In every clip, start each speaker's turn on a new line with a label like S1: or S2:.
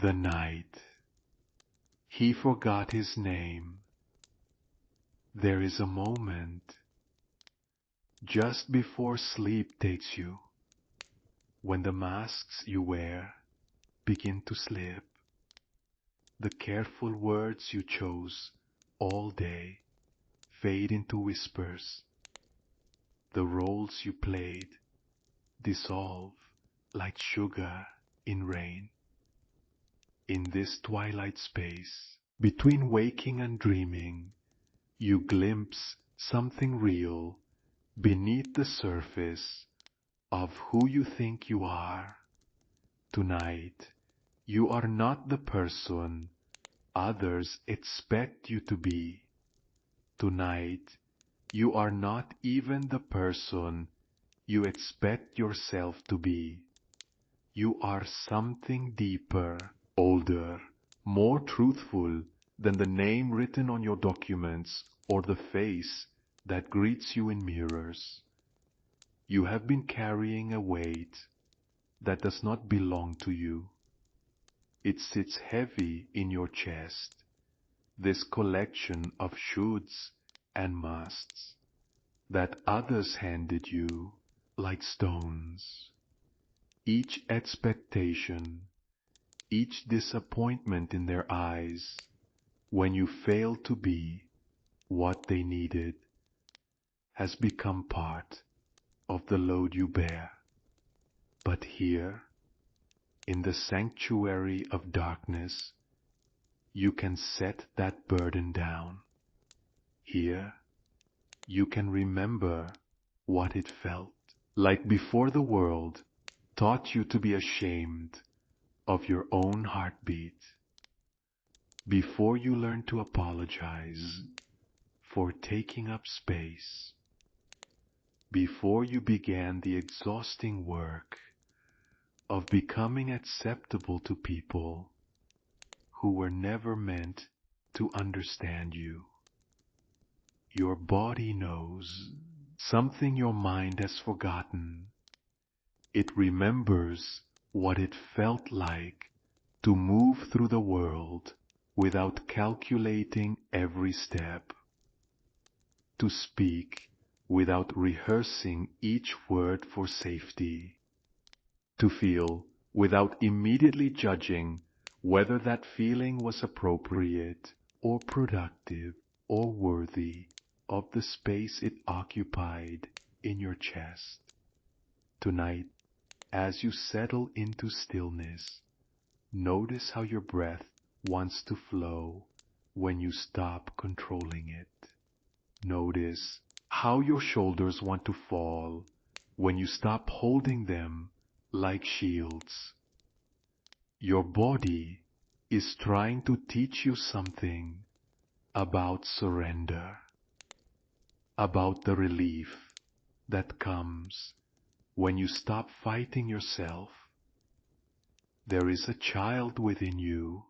S1: The night. He forgot his name. There is a moment just before sleep takes you, when the masks you wear begin to slip. The careful words you chose all day fade into whispers. The roles you played dissolve like sugar in rain. In this twilight space, between waking and dreaming, you glimpse something real beneath the surface of who you think you are. Tonight, you are not the person others expect you to be. Tonight, you are not even the person you expect yourself to be. You are something deeper, older, more truthful than the name written on your documents or the face that greets you in mirrors. You have been carrying a weight that does not belong to you. It sits heavy in your chest, this collection of shoulds and musts that others handed you like stones. Each expectation, each disappointment in their eyes when you fail to be what they needed has become part of the load you bear. But here, in the sanctuary of darkness, you can set that burden down. Here, you can remember what it felt like before the world taught you to be ashamed of your own heartbeat, before you learned to apologize for taking up space, before you began the exhausting work of becoming acceptable to people who were never meant to understand you. Your body knows something your mind has forgotten. It remembers what it felt like to move through the world without calculating every step, to speak without rehearsing each word for safety, to feel without immediately judging whether that feeling was appropriate or productive or worthy of the space it occupied in your chest. Tonight, as you settle into stillness, notice how your breath wants to flow when you stop controlling it. Notice how your shoulders want to fall when you stop holding them like shields. Your body is trying to teach you something about surrender, about the relief that comes when you stop fighting yourself. There is a child within you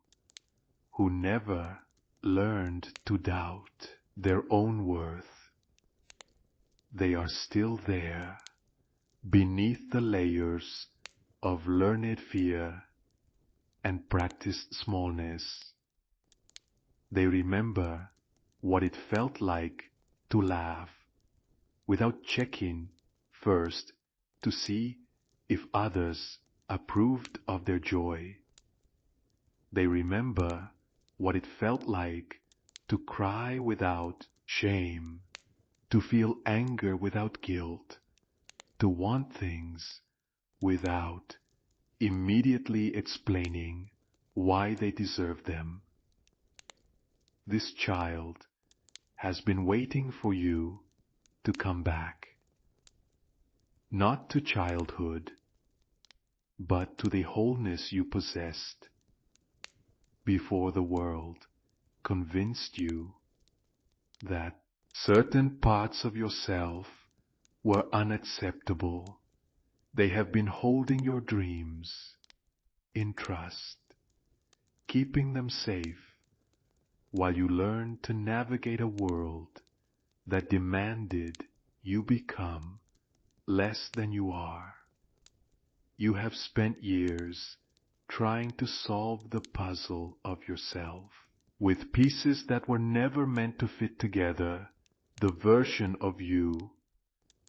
S1: who never learned to doubt their own worth. They are still there, beneath the layers of learned fear and practiced smallness. They remember what it felt like to laugh without checking first to see if others approved of their joy. They remember what it felt like to cry without shame, to feel anger without guilt, to want things without immediately explaining why they deserve them. This child has been waiting for you to come back, not to childhood, but to the wholeness you possessed before the world convinced you that certain parts of yourself were unacceptable. They have been holding your dreams in trust, keeping them safe while you learn to navigate a world that demanded you become less than you are. You have spent years trying to solve the puzzle of yourself, with pieces that were never meant to fit together, the version of you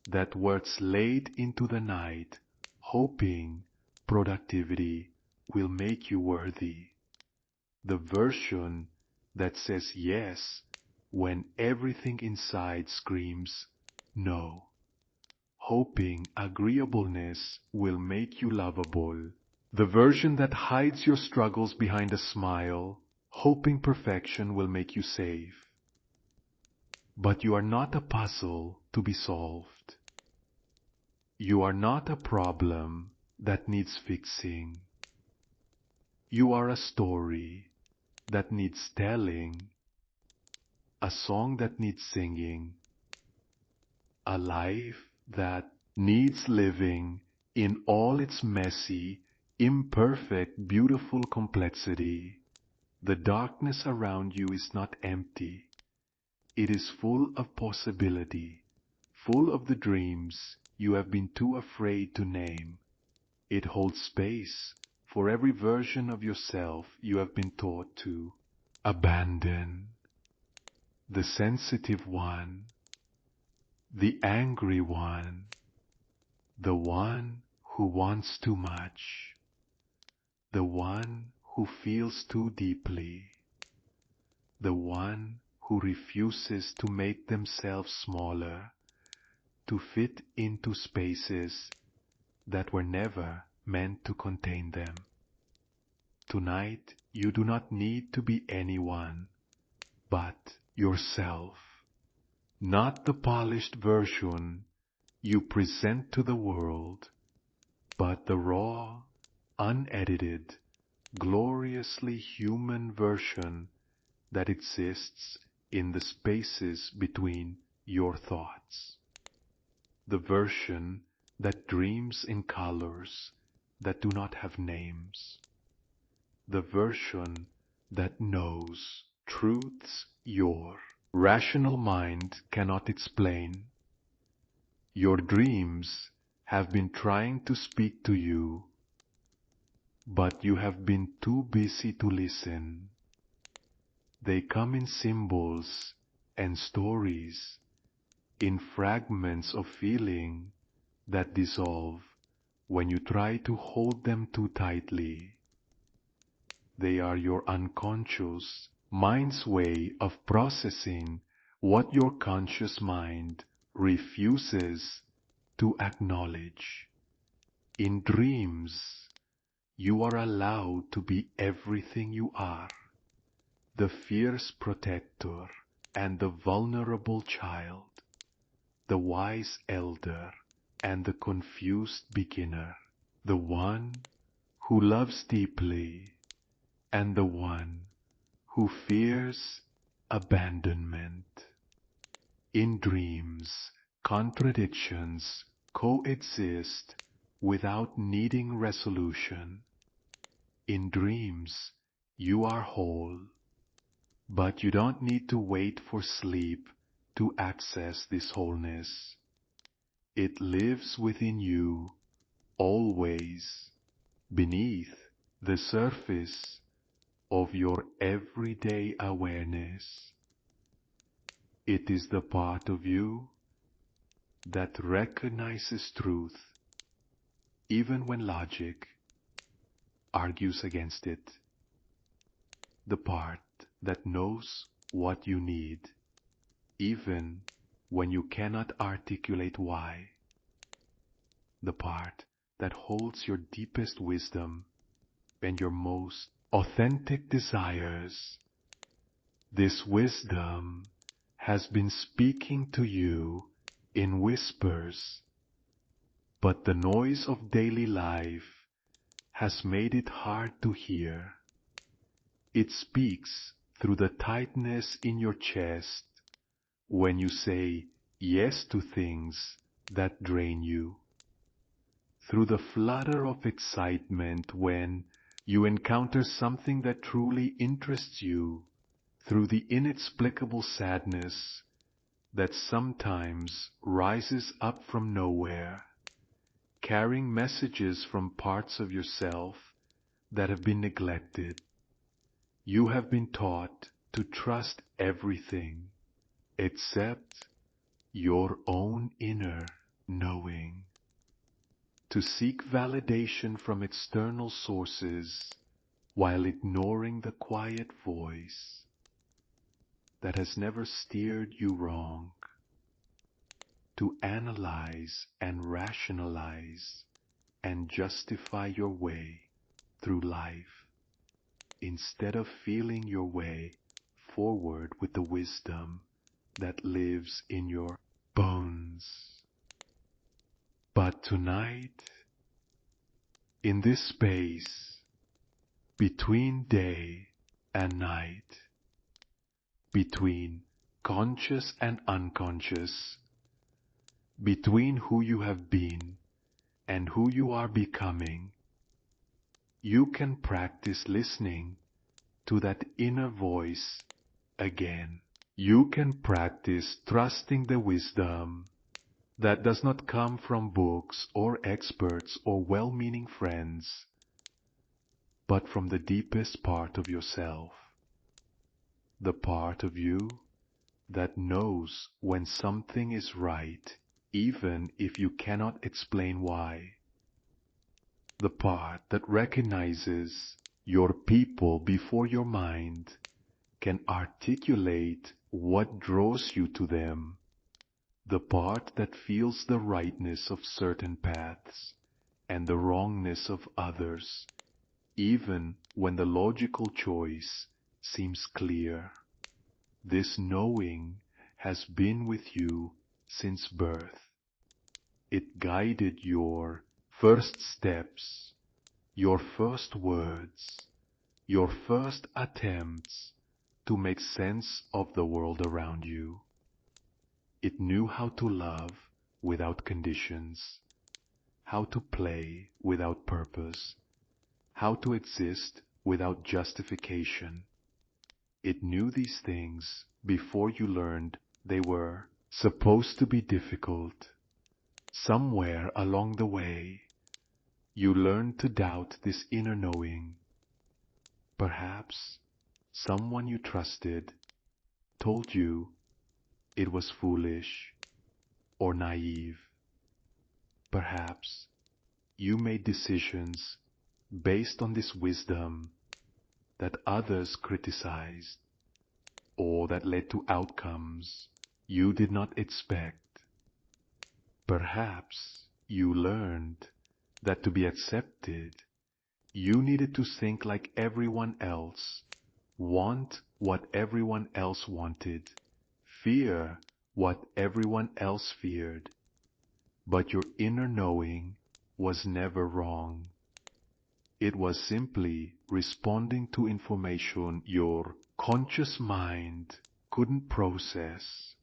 S1: that works late into the night, hoping productivity will make you worthy, the version that says yes when everything inside screams no, hoping agreeableness will make you lovable, the version that hides your struggles behind a smile, hoping perfection will make you safe. But you are not a puzzle to be solved. You are not a problem that needs fixing. You are a story that needs telling, a song that needs singing, a life that needs living in all its messy, imperfect, beautiful complexity. The darkness around you is not empty. It is full of possibility, full of the dreams you have been too afraid to name. It holds space for every version of yourself you have been taught to abandon. The sensitive one, the angry one, the one who wants too much, the one who feels too deeply, the one who refuses to make themselves smaller, to fit into spaces that were never meant to contain them. Tonight you do not need to be anyone but yourself, not the polished version you present to the world, but the raw, unedited, gloriously human version that exists in the spaces between your thoughts. The version that dreams in colors that do not have names. The version that knows truths your rational mind cannot explain. Your dreams have been trying to speak to you, but you have been too busy to listen. They come in symbols and stories, in fragments of feeling that dissolve when you try to hold them too tightly. They are your unconscious mind's way of processing what your conscious mind refuses to acknowledge. In dreams, you are allowed to be everything you are, the fierce protector and the vulnerable child, the wise elder and the confused beginner, the one who loves deeply and the one who fears abandonment. In dreams, contradictions coexist without needing resolution. In dreams, you are whole, but you don't need to wait for sleep to access this wholeness. It lives within you, always, beneath the surface of your everyday awareness. It is the part of you that recognizes truth, even when logic argues against it. The part that knows what you need, even when you cannot articulate why. The part that holds your deepest wisdom and your most authentic desires. This wisdom has been speaking to you in whispers, but the noise of daily life has made it hard to hear. It speaks through the tightness in your chest when you say yes to things that drain you, through the flutter of excitement when you encounter something that truly interests you, through the inexplicable sadness that sometimes rises up from nowhere, carrying messages from parts of yourself that have been neglected. You have been taught to trust everything except your own inner knowing, to seek validation from external sources while ignoring the quiet voice that has never steered you wrong, to analyze and rationalize and justify your way through life instead of feeling your way forward with the wisdom that lives in your bones. But tonight, in this space between day and night, between conscious and unconscious, between who you have been and who you are becoming, you can practice listening to that inner voice again. You can practice trusting the wisdom that does not come from books or experts or well-meaning friends, but from the deepest part of yourself, the part of you that knows when something is right, even if you cannot explain why, the part that recognizes your people before your mind can articulate what draws you to them, the part that feels the rightness of certain paths and the wrongness of others, even when the logical choice seems clear. This knowing has been with you since birth. It guided your first steps, your first words, your first attempts to make sense of the world around you. It knew how to love without conditions, how to play without purpose, how to exist without justification. It knew these things before you learned they were supposed to be difficult. Somewhere along the way, you learned to doubt this inner knowing. Perhaps someone you trusted told you it was foolish or naive. Perhaps you made decisions based on this wisdom that others criticized, or that led to outcomes you did not expect. Perhaps you learned that to be accepted, you needed to think like everyone else, want what everyone else wanted, fear what everyone else feared. But your inner knowing was never wrong. It was simply responding to information your conscious mind couldn't process.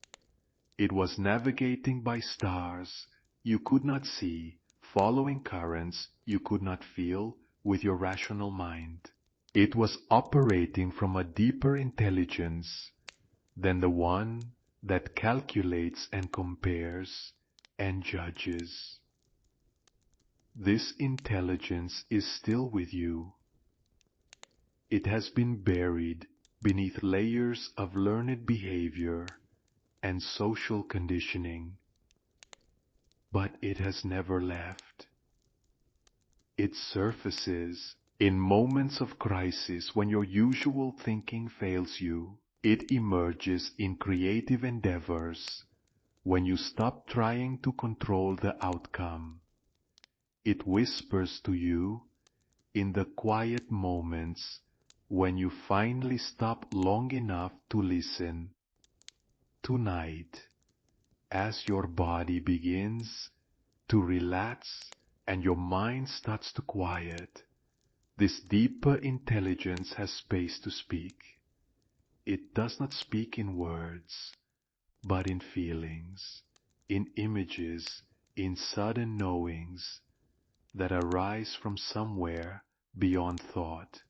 S1: It was navigating by stars you could not see, following currents you could not feel with your rational mind. It was operating from a deeper intelligence than the one that calculates and compares and judges. This intelligence is still with you. It has been buried beneath layers of learned behavior and social conditioning, but it has never left. It surfaces in moments of crisis when your usual thinking fails you. It emerges in creative endeavors when you stop trying to control the outcome. It whispers to you in the quiet moments when you finally stop long enough to listen. Tonight, as your body begins to relax and your mind starts to quiet, this deeper intelligence has space to speak. It does not speak in words, but in feelings, in images, in sudden knowings that arise from somewhere beyond thought.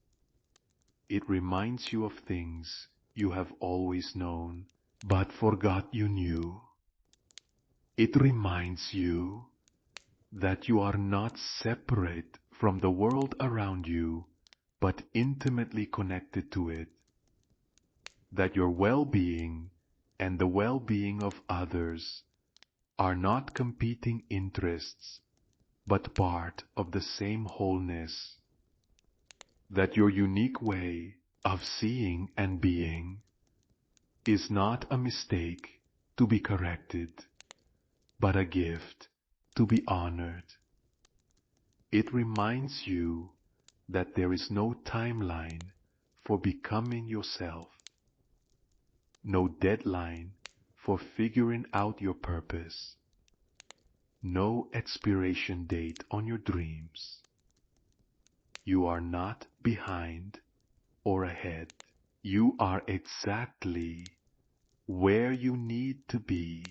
S1: It reminds you of things you have always known, but forgot you knew. It reminds you that you are not separate from the world around you, but intimately connected to it. That your well-being and the well-being of others are not competing interests, but part of the same wholeness. That your unique way of seeing and being is not a mistake to be corrected, but a gift to be honored. It reminds you that there is no timeline for becoming yourself, no deadline for figuring out your purpose, no expiration date on your dreams. You are not behind or ahead. You are exactly where you need to be,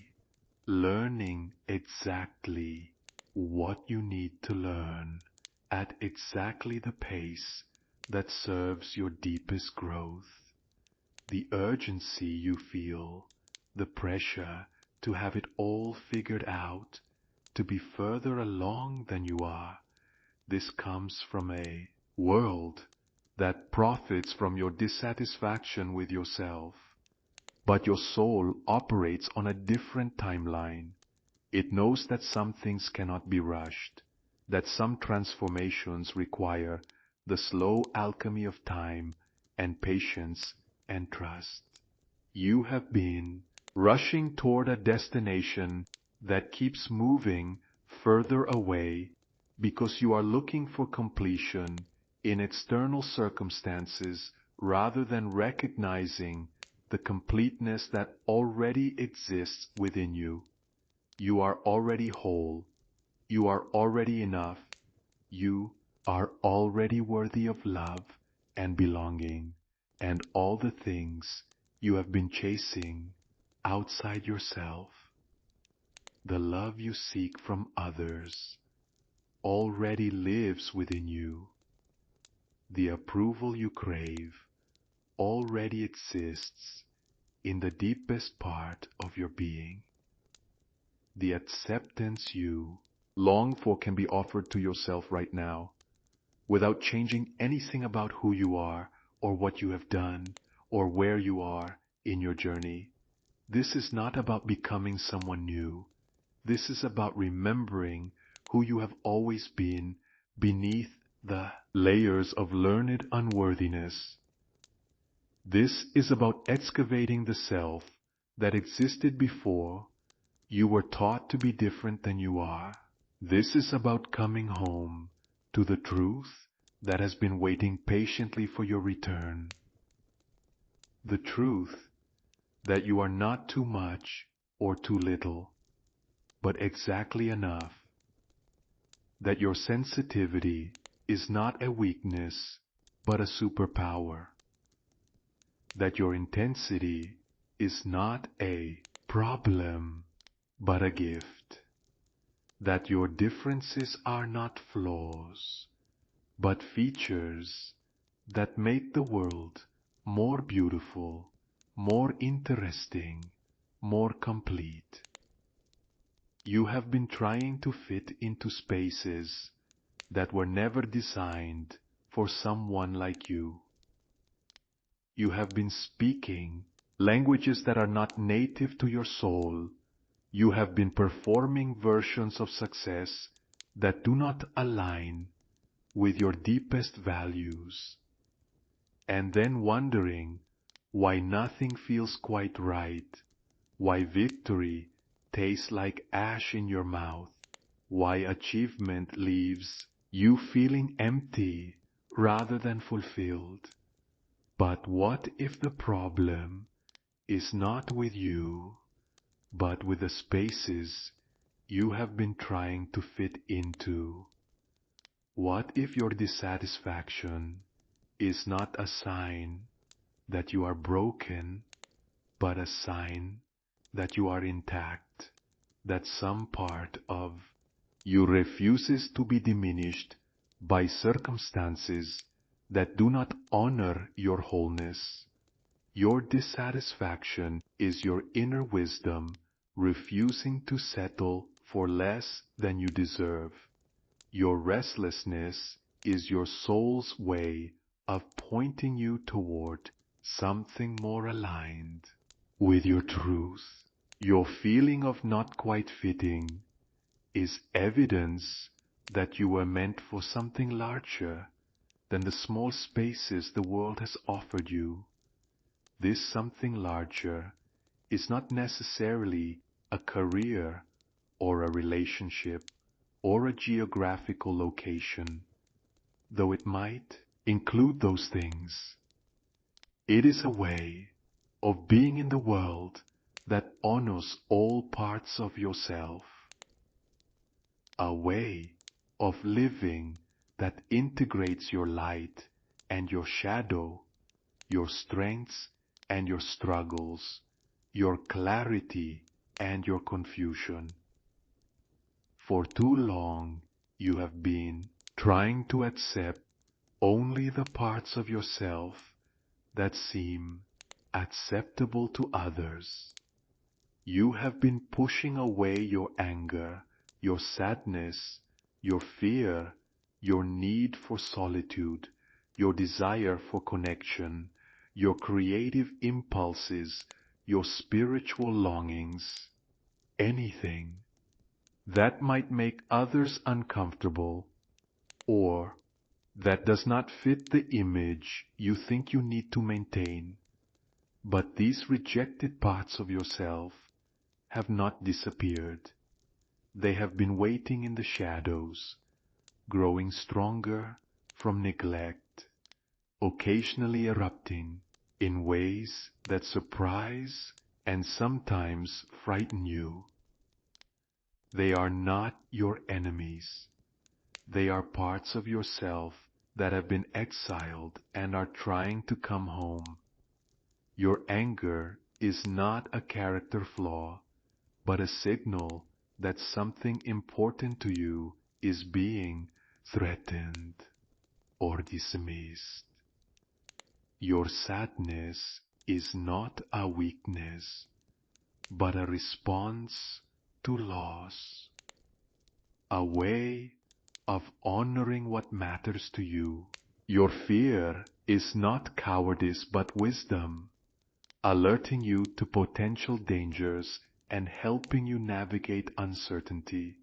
S1: learning exactly what you need to learn at exactly the pace that serves your deepest growth. The urgency you feel, the pressure to have it all figured out, to be further along than you are, this comes from a world that profits from your dissatisfaction with yourself. But your soul operates on a different timeline. It knows that some things cannot be rushed, that some transformations require the slow alchemy of time and patience and trust. You have been rushing toward a destination that keeps moving further away because you are looking for completion in external circumstances rather than recognizing the completeness that already exists within you. You are already whole. You are already enough. You are already worthy of love and belonging and all the things you have been chasing outside yourself. The love you seek from others already lives within you. The approval you crave already exists in the deepest part of your being. The acceptance you long for can be offered to yourself right now, without changing anything about who you are, or what you have done, or where you are in your journey. This is not about becoming someone new. This is about remembering who you have always been beneath the layers of learned unworthiness. This is about excavating the self that existed before you were taught to be different than you are. This is about coming home to the truth that has been waiting patiently for your return. The truth that you are not too much or too little, but exactly enough. That your sensitivity is not a weakness, but a superpower. That your intensity is not a problem, but a gift. That your differences are not flaws, but features that make the world more beautiful, more interesting, more complete. You have been trying to fit into spaces that were never designed for someone like you. You have been speaking languages that are not native to your soul. You have been performing versions of success that do not align with your deepest values, and then wondering why nothing feels quite right, why victory tastes like ash in your mouth, why achievement leaves you feeling empty rather than fulfilled. But what if the problem is not with you, but with the spaces you have been trying to fit into? What if your dissatisfaction is not a sign that you are broken, but a sign that you are intact, that some part of you refuses to be diminished by circumstances that do not honor your wholeness? Your dissatisfaction is your inner wisdom refusing to settle for less than you deserve. Your restlessness is your soul's way of pointing you toward something more aligned with your truth. Your feeling of not quite fitting is evidence that you were meant for something larger than the small spaces the world has offered you. This something larger is not necessarily a career or a relationship or a geographical location, though it might include those things. It is a way of being in the world that honors all parts of yourself, a way of living that integrates your light and your shadow, your strengths and your struggles, your clarity and your confusion. For too long you have been trying to accept only the parts of yourself that seem acceptable to others. You have been pushing away your anger, your sadness, your fear, your need for solitude, your desire for connection, your creative impulses, your spiritual longings, anything that might make others uncomfortable, or that does not fit the image you think you need to maintain. But these rejected parts of yourself have not disappeared. They have been waiting in the shadows, growing stronger from neglect, occasionally erupting in ways that surprise and sometimes frighten you. They are not your enemies. They are parts of yourself that have been exiled and are trying to come home. Your anger is not a character flaw, but a signal that something important to you is being threatened or dismissed. Your sadness is not a weakness, but a response to loss, a way of honoring what matters to you. Your fear is not cowardice but wisdom, alerting you to potential dangers and helping you navigate uncertainty.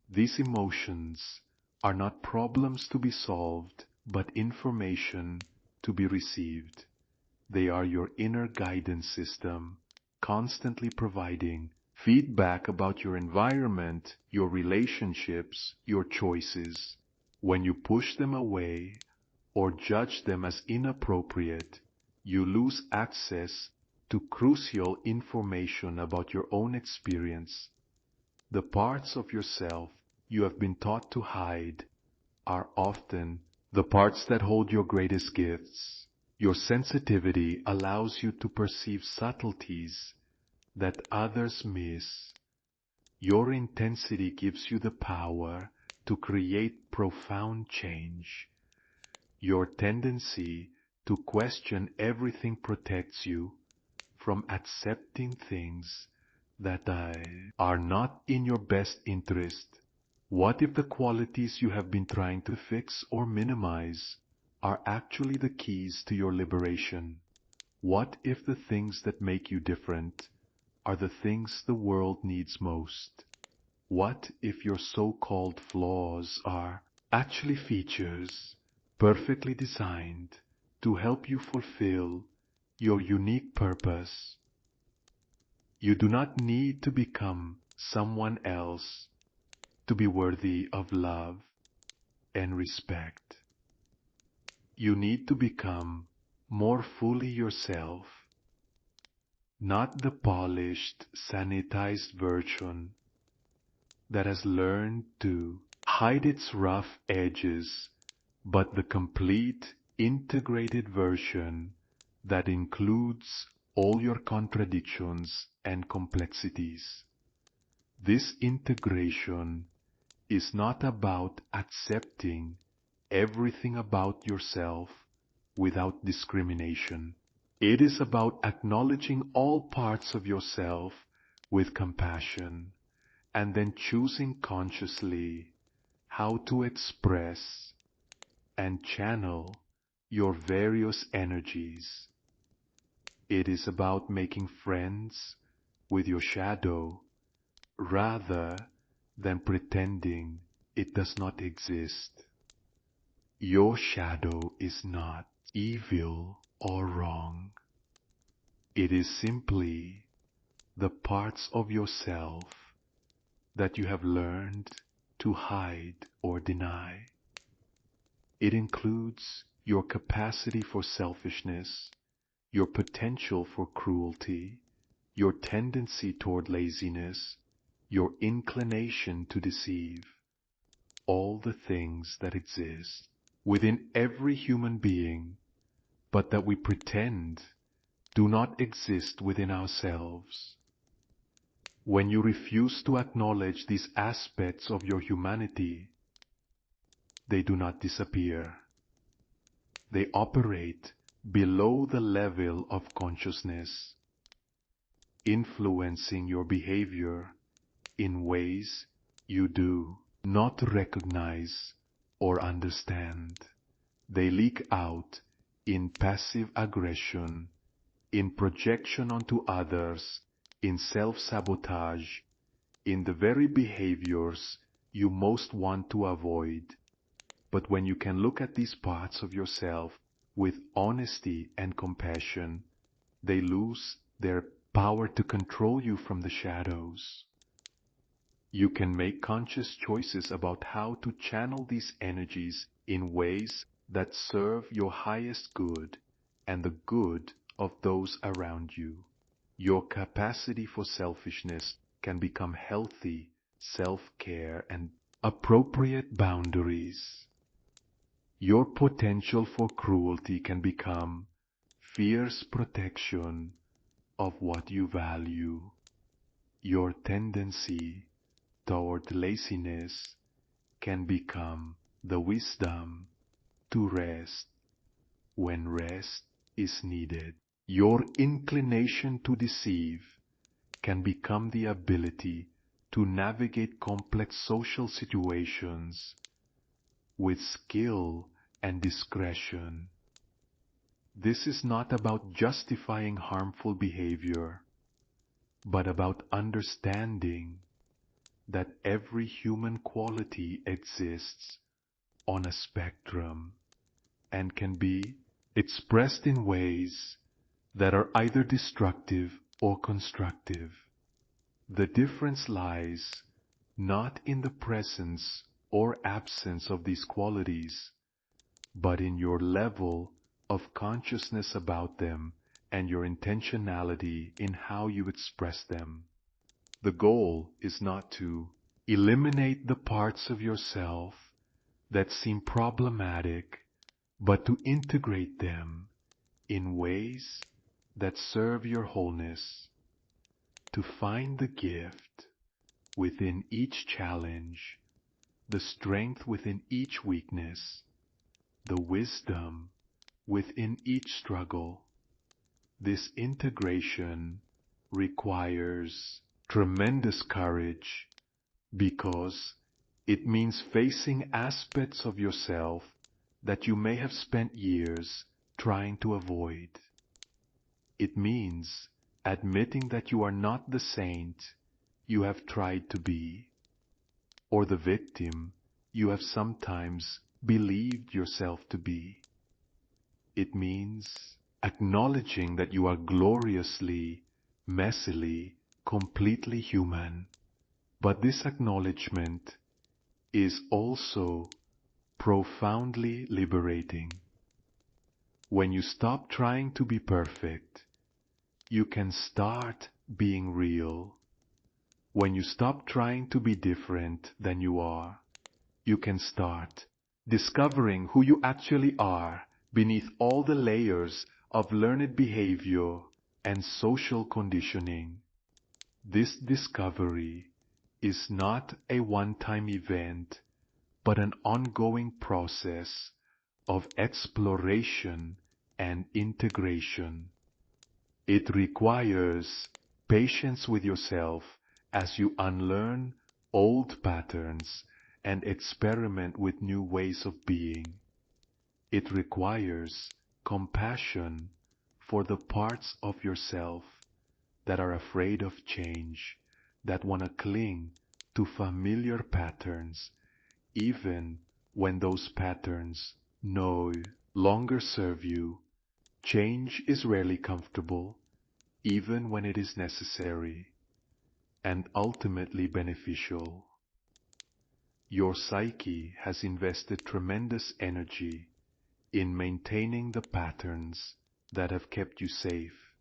S1: These emotions are not problems to be solved, but information to be received. They are your inner guidance system, constantly providing feedback about your environment, your relationships, your choices. When you push them away or judge them as inappropriate, you lose access to crucial information about your own experience. The parts of yourself you have been taught to hide are often the parts that hold your greatest gifts. Your sensitivity allows you to perceive subtleties that others miss. Your intensity gives you the power to create profound change. Your tendency to question everything protects you from accepting things that are not in your best interest. What if the qualities you have been trying to fix or minimize are actually the keys to your liberation? What if the things that make you different are the things the world needs most? What if your so-called flaws are actually features perfectly designed to help you fulfill your unique purpose? You do not need to become someone else to be worthy of love and respect. You need to become more fully yourself, not the polished, sanitized version that has learned to hide its rough edges, but the complete, integrated version that includes all your contradictions and complexities. This integration is not about accepting everything about yourself without discrimination. It is about acknowledging all parts of yourself with compassion and then choosing consciously how to express and channel your various energies. It is about making friends with your shadow rather than pretending it does not exist. Your shadow is not evil or wrong. It is simply the parts of yourself that you have learned to hide or deny. It includes your capacity for selfishness, your potential for cruelty, your tendency toward laziness, your inclination to deceive, all the things that exist within every human being, but that we pretend do not exist within ourselves. When you refuse to acknowledge these aspects of your humanity, they do not disappear. They operate below the level of consciousness, influencing your behavior in ways you do not recognize or understand. They leak out in passive aggression, in projection onto others, in self-sabotage, in the very behaviors you most want to avoid. But when you can look at these parts of yourself with honesty and compassion, they lose their power to control you from the shadows. You can make conscious choices about how to channel these energies in ways that serve your highest good and the good of those around you. Your capacity for selfishness can become healthy self-care and appropriate boundaries. Your potential for cruelty can become fierce protection of what you value. Your tendency toward laziness can become the wisdom to rest when rest is needed. Your inclination to deceive can become the ability to navigate complex social situations with skill and discretion. This is not about justifying harmful behavior, but about understanding that every human quality exists on a spectrum and can be expressed in ways that are either destructive or constructive. The difference lies not in the presence or absence of these qualities, but in your level of consciousness about them and your intentionality in how you express them. The goal is not to eliminate the parts of yourself that seem problematic, but to integrate them in ways that serve your wholeness, to find the gift within each challenge, the strength within each weakness, the wisdom within each struggle. This integration requires tremendous courage because it means facing aspects of yourself that you may have spent years trying to avoid. It means admitting that you are not the saint you have tried to be, or the victim you have sometimes believed yourself to be. It means acknowledging that you are gloriously, messily, completely human. But this acknowledgement is also profoundly liberating. When you stop trying to be perfect, you can start being real. When you stop trying to be different than you are, you can start discovering who you actually are beneath all the layers of learned behavior and social conditioning. This discovery is not a one-time event, but an ongoing process of exploration and integration. It requires patience with yourself as you unlearn old patterns and experiment with new ways of being. It requires compassion for the parts of yourself that are afraid of change, that want to cling to familiar patterns, even when those patterns no longer serve you. Change is rarely comfortable, even when it is necessary, and ultimately beneficial. Your psyche has invested tremendous energy in maintaining the patterns that have kept you safe,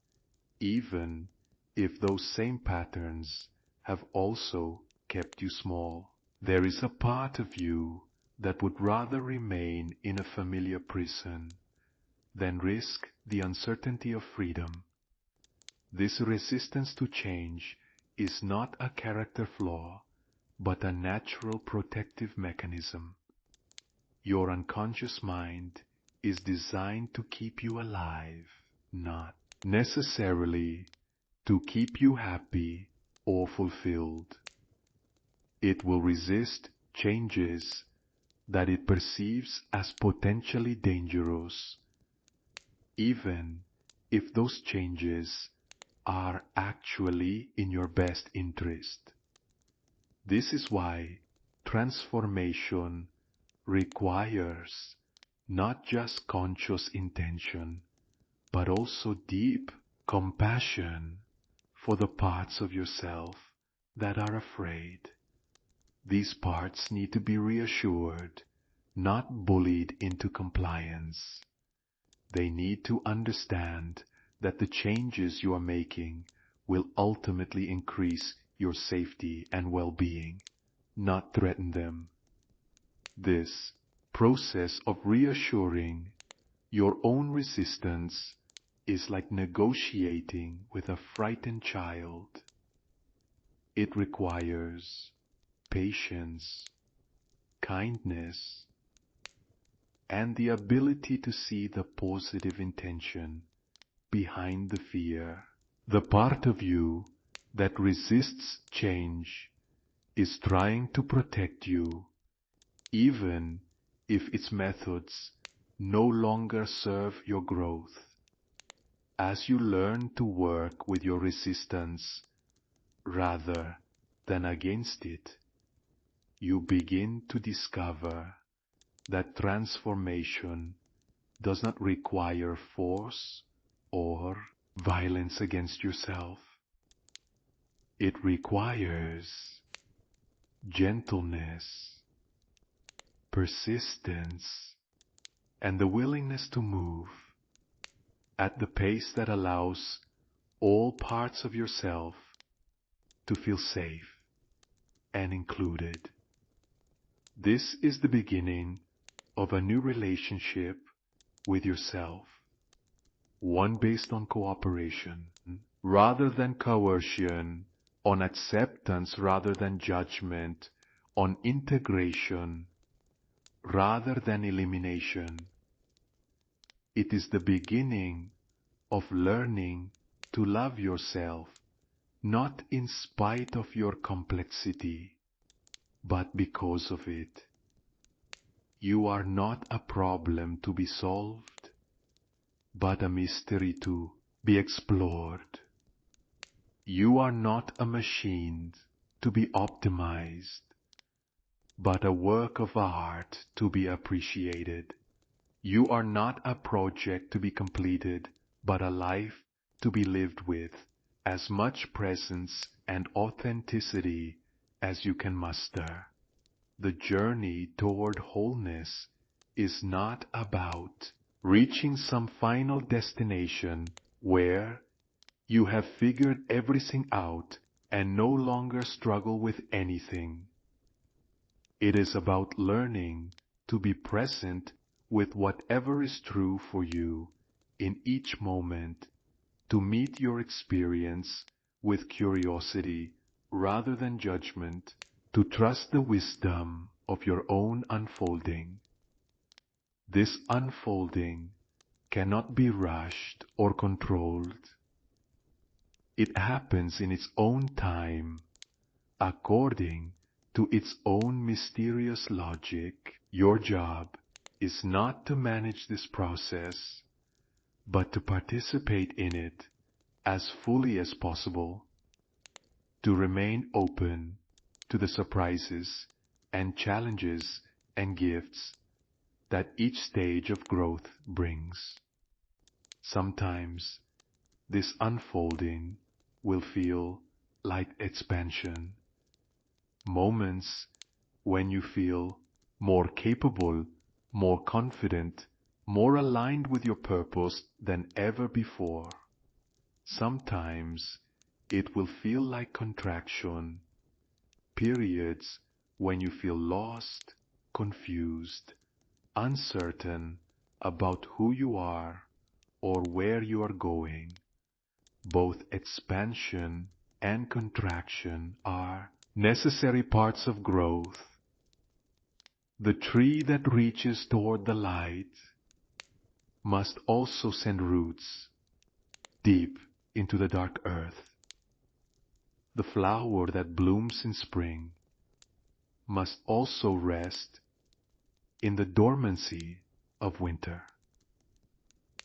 S1: even if those same patterns have also kept you small. There is a part of you that would rather remain in a familiar prison than risk the uncertainty of freedom. This resistance to change is not a character flaw, but a natural protective mechanism. Your unconscious mind is designed to keep you alive, not necessarily to keep you happy or fulfilled. It will resist changes that it perceives as potentially dangerous, even if those changes are actually in your best interest. This is why transformation requires not just conscious intention, but also deep compassion for the parts of yourself that are afraid. These parts need to be reassured, not bullied into compliance. They need to understand that the changes you are making will ultimately increase your safety and well-being, not threaten them. This process of reassuring your own resistance is like negotiating with a frightened child. It requires patience, kindness, and the ability to see the positive intention behind the fear. The part of you that resists change is trying to protect you, even if its methods no longer serve your growth. As you learn to work with your resistance rather than against it, you begin to discover that transformation does not require force or violence against yourself. It requires gentleness, persistence, and the willingness to move at the pace that allows all parts of yourself to feel safe and included. This is the beginning of a new relationship with yourself, one based on cooperation rather than coercion, on acceptance rather than judgment, on integration rather than elimination. It is the beginning of learning to love yourself, not in spite of your complexity, but because of it. You are not a problem to be solved, but a mystery to be explored. You are not a machine to be optimized, but a work of art to be appreciated. You are not a project to be completed, but a life to be lived with as much presence and authenticity as you can muster. The journey toward wholeness is not about reaching some final destination where you have figured everything out and no longer struggle with anything. It is about learning to be present with whatever is true for you in each moment, to meet your experience with curiosity rather than judgment, to trust the wisdom of your own unfolding. This unfolding cannot be rushed or controlled. It happens in its own time, according to its own mysterious logic. Your job is not to manage this process, but to participate in it as fully as possible, to remain open to the surprises and challenges and gifts that each stage of growth brings. Sometimes this unfolding will feel like expansion, moments when you feel more capable, more confident, more aligned with your purpose than ever before. Sometimes it will feel like contraction, periods when you feel lost, confused, uncertain about who you are or where you are going. Both expansion and contraction are necessary parts of growth. The tree that reaches toward the light must also send roots deep into the dark earth. The flower that blooms in spring must also rest in the dormancy of winter.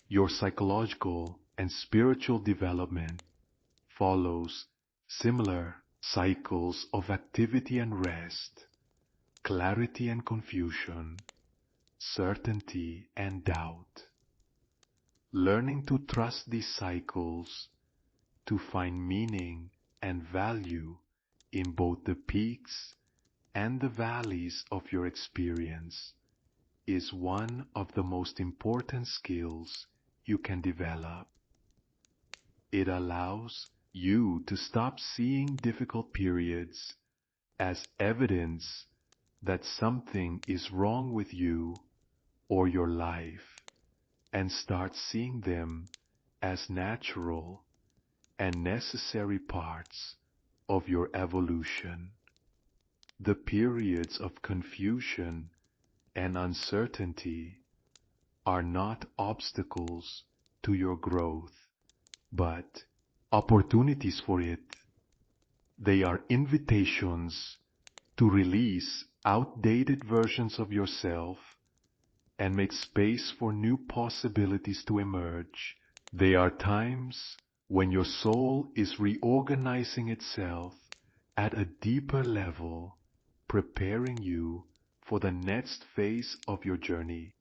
S1: Your psychological and spiritual development follows similar cycles of activity and rest, clarity and confusion, certainty and doubt. Learning to trust these cycles, to find meaning and value in both the peaks and the valleys of your experience, is one of the most important skills you can develop. It allows you to stop seeing difficult periods as evidence that something is wrong with you or your life, and start seeing them as natural and necessary parts of your evolution. The periods of confusion and uncertainty are not obstacles to your growth, but opportunities for it. They are invitations to release outdated versions of yourself and make space for new possibilities to emerge. They are times when your soul is reorganizing itself at a deeper level, preparing you for the next phase of your journey.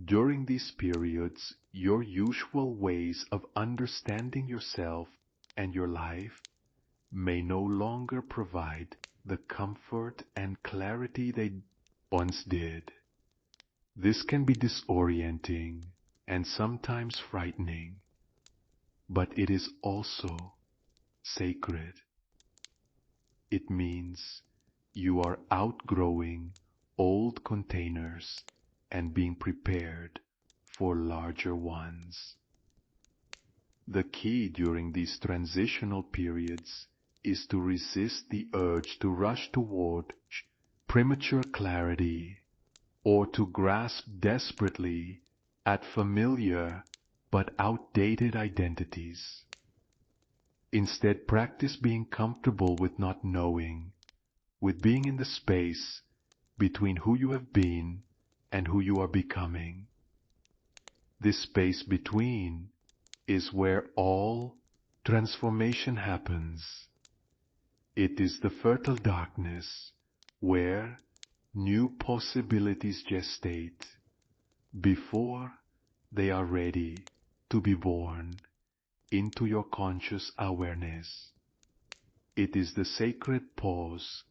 S1: During these periods, your usual ways of understanding yourself and your life may no longer provide the comfort and clarity they once did. This can be disorienting and sometimes frightening, but it is also sacred. It means you are outgrowing old containers and being prepared for larger ones. The key during these transitional periods is to resist the urge to rush toward premature clarity or to grasp desperately at familiar but outdated identities. Instead, practice being comfortable with not knowing, with being in the space between who you have been and who you are becoming. This space between is where all transformation happens. It is the fertile darkness where new possibilities gestate before they are ready to be born into your conscious awareness. It is the sacred pause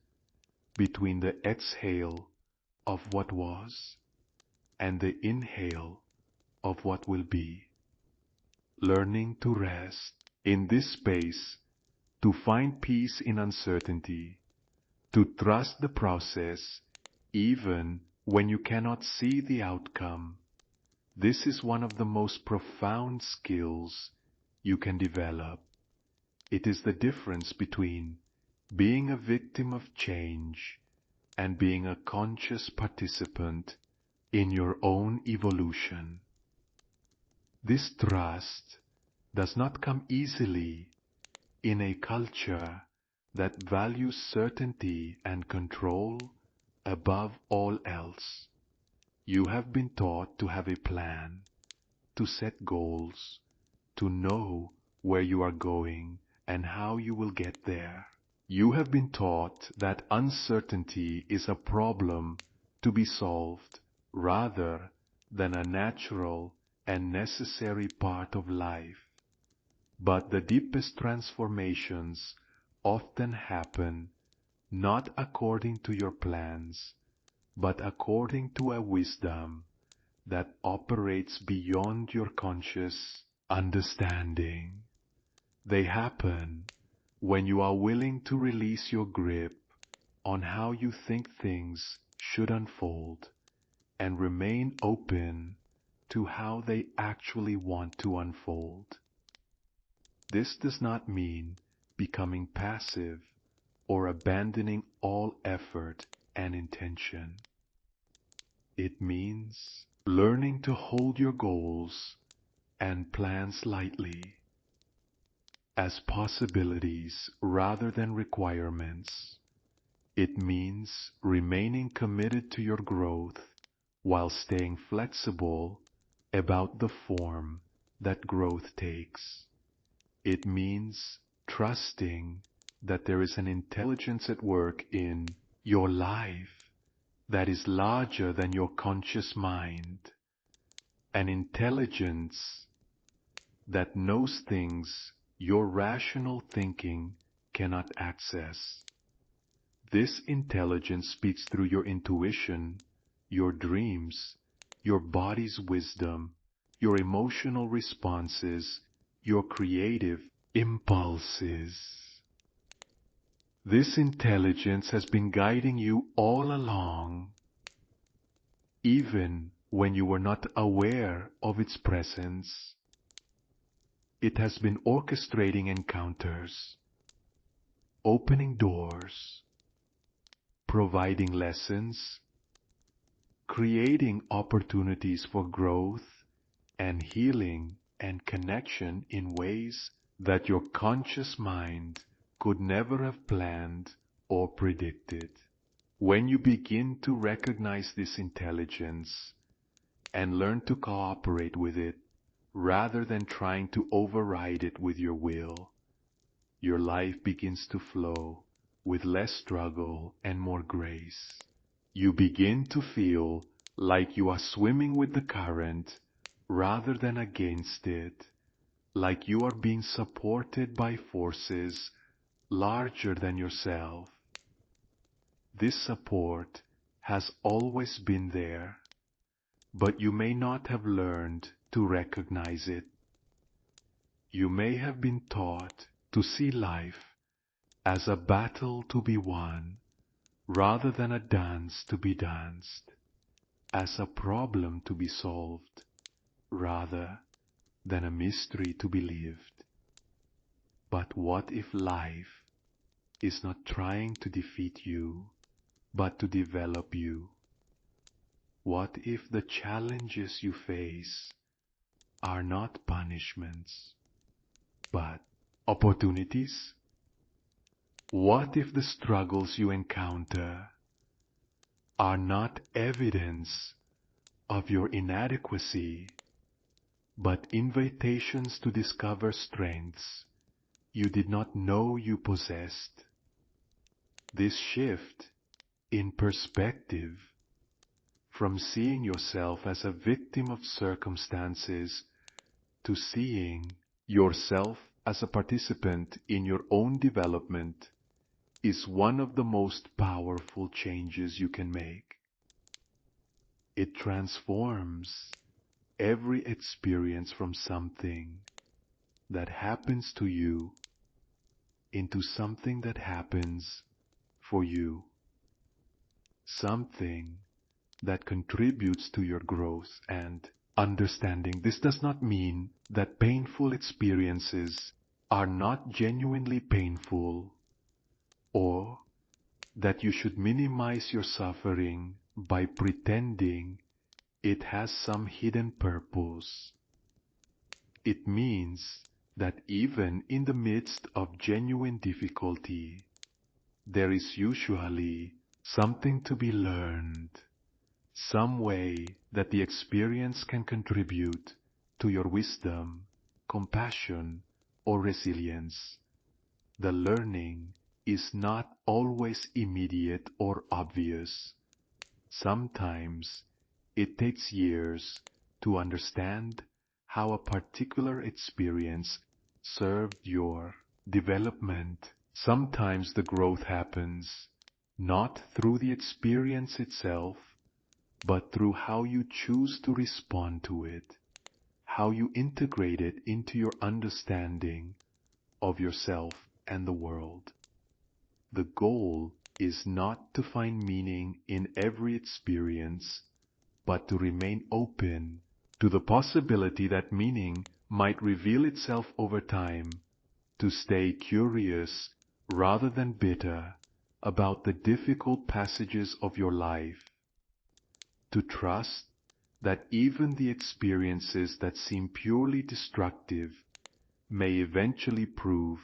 S1: between the exhale of what was and the inhale of what will be. Learning to rest in this space, to find peace in uncertainty, to trust the process even when you cannot see the outcome. This is one of the most profound skills you can develop. It is the difference between being a victim of change and being a conscious participant in your own evolution. This trust does not come easily in a culture that values certainty and control above all else. You have been taught to have a plan, to set goals, to know where you are going and how you will get there. You have been taught that uncertainty is a problem to be solved rather than a natural and necessary part of life. But the deepest transformations often happen not according to your plans, but according to a wisdom that operates beyond your conscious understanding. They happen when you are willing to release your grip on how you think things should unfold and remain open to how they actually want to unfold. This does not mean becoming passive or abandoning all effort and intention. It means learning to hold your goals and plans lightly, as possibilities rather than requirements. It means remaining committed to your growth while staying flexible about the form that growth takes. It means trusting that there is an intelligence at work in your life that is larger than your conscious mind, an intelligence that knows things your rational thinking cannot access. This intelligence speaks through your intuition, your dreams, your body's wisdom, your emotional responses, your creative impulses. This intelligence has been guiding you all along, even when you were not aware of its presence. It has been orchestrating encounters, opening doors, providing lessons, creating opportunities for growth and healing and connection in ways that your conscious mind could never have planned or predicted. When you begin to recognize this intelligence and learn to cooperate with it rather than trying to override it with your will, your life begins to flow with less struggle and more grace. You begin to feel like you are swimming with the current rather than against it, like you are being supported by forces larger than yourself. This support has always been there, but you may not have learned to recognize it. You may have been taught to see life as a battle to be won rather than a dance to be danced, as a problem to be solved rather than a mystery to be lived. But what if life is not trying to defeat you, but to develop you? What if the challenges you face are not punishments, but opportunities? What if the struggles you encounter are not evidence of your inadequacy, but invitations to discover strengths you did not know you possessed? This shift in perspective from seeing yourself as a victim of circumstances to seeing yourself as a participant in your own development is one of the most powerful changes you can make. It transforms every experience from something that happens to you into something that happens for you, something that contributes to your growth and understanding. This does not mean that painful experiences are not genuinely painful, or that you should minimize your suffering by pretending it has some hidden purpose. It means that even in the midst of genuine difficulty, there is usually something to be learned, some way that the experience can contribute to your wisdom, compassion, or resilience. The learning is not always immediate or obvious. Sometimes it takes years to understand how a particular experience served your development. Sometimes the growth happens not through the experience itself, but through how you choose to respond to it, how you integrate it into your understanding of yourself and the world. The goal is not to find meaning in every experience, but to remain open to the possibility that meaning might reveal itself over time, to stay curious rather than bitter about the difficult passages of your life, to trust that even the experiences that seem purely destructive may eventually prove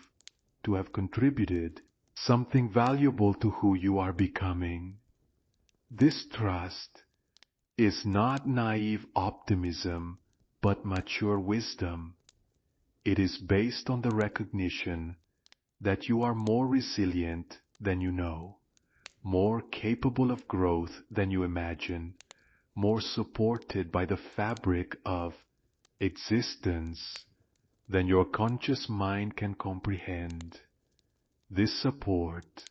S1: to have contributed something valuable to who you are becoming. This trust is not naive optimism, but mature wisdom. It is based on the recognition that you are more resilient than you know, more capable of growth than you imagine, more supported by the fabric of existence than your conscious mind can comprehend. This support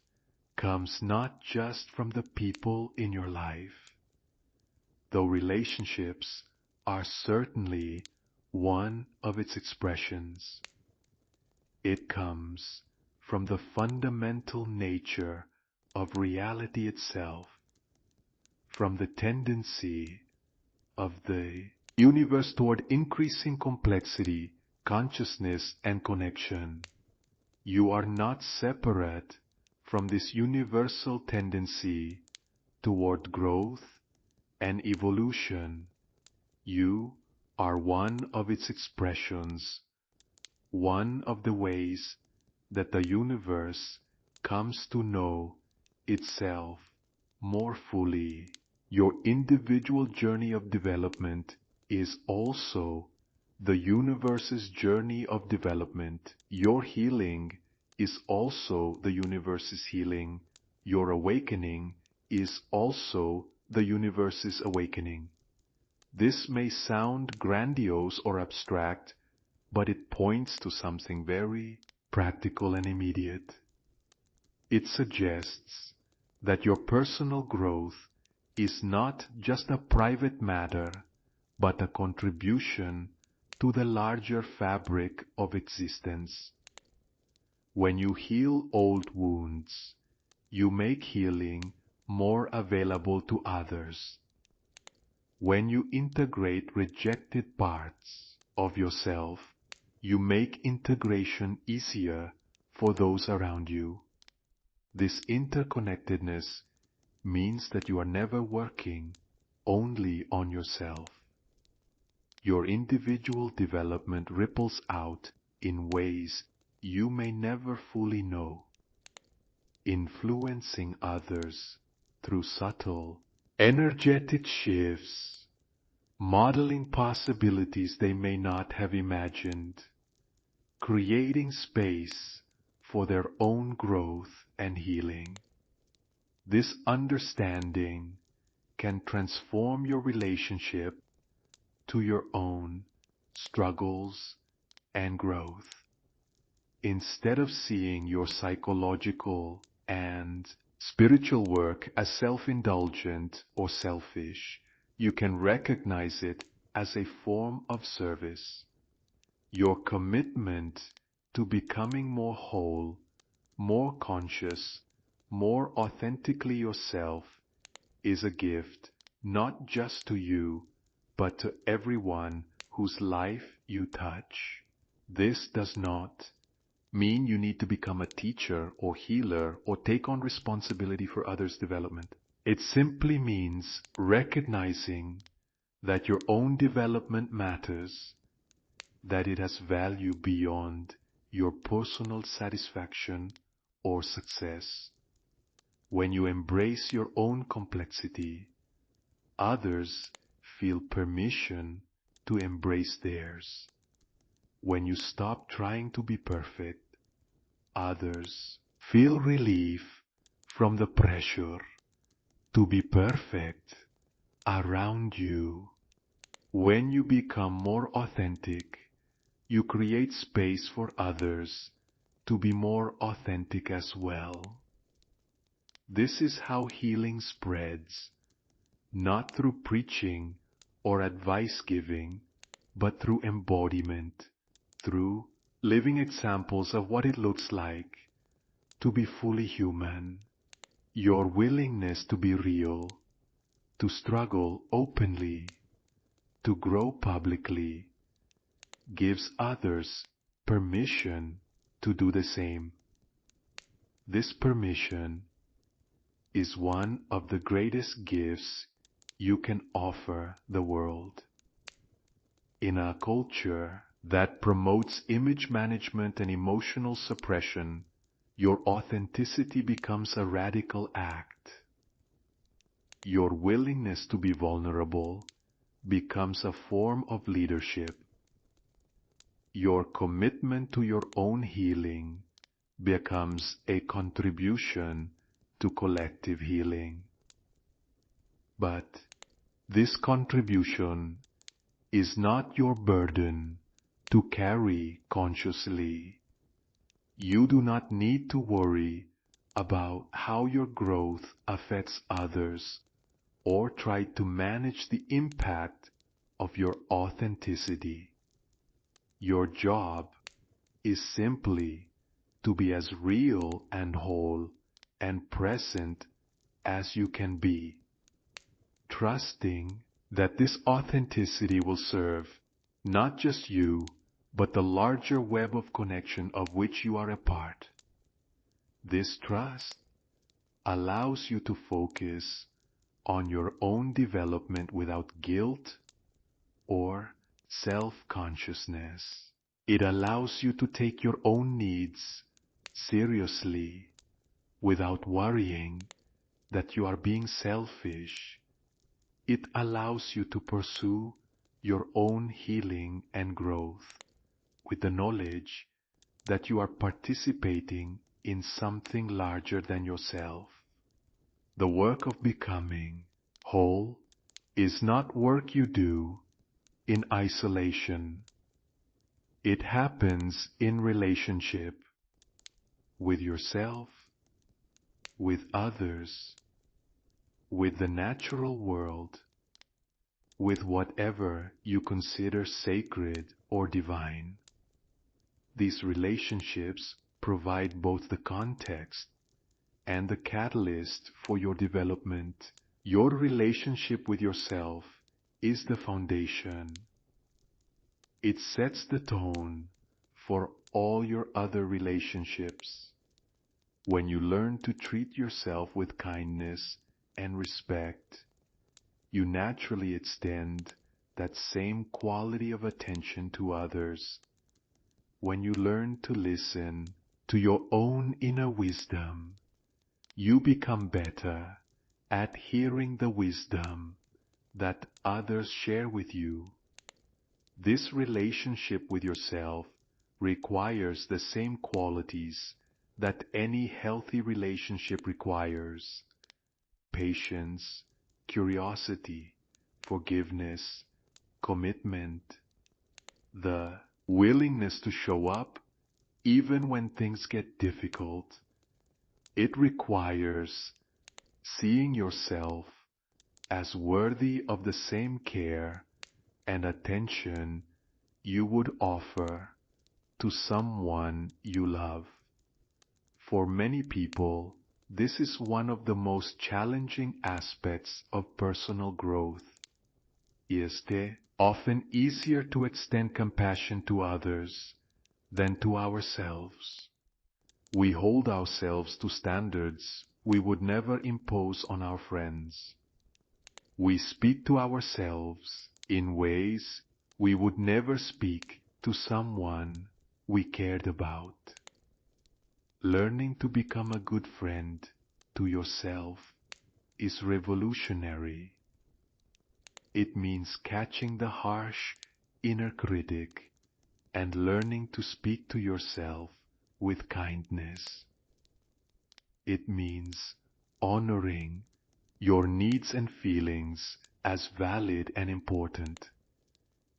S1: comes not just from the people in your life, though relationships are certainly one of its expressions. It comes from the fundamental nature of reality itself, from the tendency of the universe toward increasing complexity, consciousness, and connection. You are not separate from this universal tendency toward growth and evolution. You are one of its expressions, one of the ways that the universe comes to know itself more fully. Your individual journey of development is also the universe's journey of development. Your healing is also the universe's healing. Your awakening is also the universe's awakening. This may sound grandiose or abstract, but it points to something very practical and immediate. It suggests that your personal growth is not just a private matter, but a contribution to the larger fabric of existence. When you heal old wounds, you make healing more available to others. When you integrate rejected parts of yourself, you make integration easier for those around you. This interconnectedness means that you are never working only on yourself. Your individual development ripples out in ways you may never fully know, influencing others through subtle, energetic shifts, modeling possibilities they may not have imagined, creating space for their own growth and healing. This understanding can transform your relationship to your own struggles and growth. Instead of seeing your psychological and spiritual work as self-indulgent or selfish, you can recognize it as a form of service. Your commitment to becoming more whole, more conscious, more authentically yourself is a gift not just to you, but to everyone whose life you touch. This does not mean you need to become a teacher or healer or take on responsibility for others' development. It simply means recognizing that your own development matters, that it has value beyond your personal satisfaction or success. When you embrace your own complexity, others feel permission to embrace theirs. When you stop trying to be perfect, others feel relief from the pressure to be perfect around you. When you become more authentic, you create space for others to be more authentic as well. This is how healing spreads, not through preaching or advice giving, but through embodiment, through living examples of what it looks like to be fully human. Your willingness to be real, to struggle openly, to grow publicly, gives others permission to do the same. This permission is one of the greatest gifts you can offer the world. In a culture that promotes image management and emotional suppression, your authenticity becomes a radical act. Your willingness to be vulnerable becomes a form of leadership. Your commitment to your own healing becomes a contribution to collective healing. But this contribution is not your burden to carry consciously. You do not need to worry about how your growth affects others or try to manage the impact of your authenticity. Your job is simply to be as real and whole and present as you can be, trusting that this authenticity will serve not just you, but the larger web of connection of which you are a part. This trust allows you to focus on your own development without guilt or self-consciousness. It allows you to take your own needs seriously without worrying that you are being selfish. It allows you to pursue your own healing and growth with the knowledge that you are participating in something larger than yourself. The work of becoming whole is not work you do in isolation. It happens in relationship with yourself, with others, with the natural world, with whatever you consider sacred or divine. These relationships provide both the context and the catalyst for your development. Your relationship with yourself is the foundation. It sets the tone for all your other relationships. When you learn to treat yourself with kindness and respect, you naturally extend that same quality of attention to others. When you learn to listen to your own inner wisdom, you become better at hearing the wisdom that others share with you. This relationship with yourself requires the same qualities that any healthy relationship requires: patience, curiosity, forgiveness, commitment, the willingness to show up even when things get difficult. It requires seeing yourself as worthy of the same care and attention you would offer to someone you love. For many people, this is one of the most challenging aspects of personal growth. It's often easier to extend compassion to others than to ourselves. We hold ourselves to standards we would never impose on our friends. We speak to ourselves in ways we would never speak to someone we cared about. Learning to become a good friend to yourself is revolutionary. It means catching the harsh inner critic and learning to speak to yourself with kindness. It means honoring your needs and feelings as valid and important.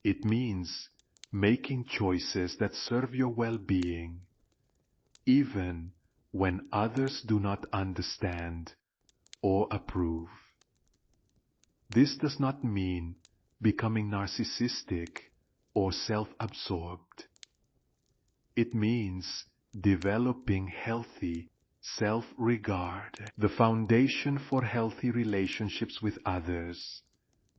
S1: It means making choices that serve your well-being, even when others do not understand or approve. This does not mean becoming narcissistic or self-absorbed. It means developing healthy self-regard, the foundation for healthy relationships with others.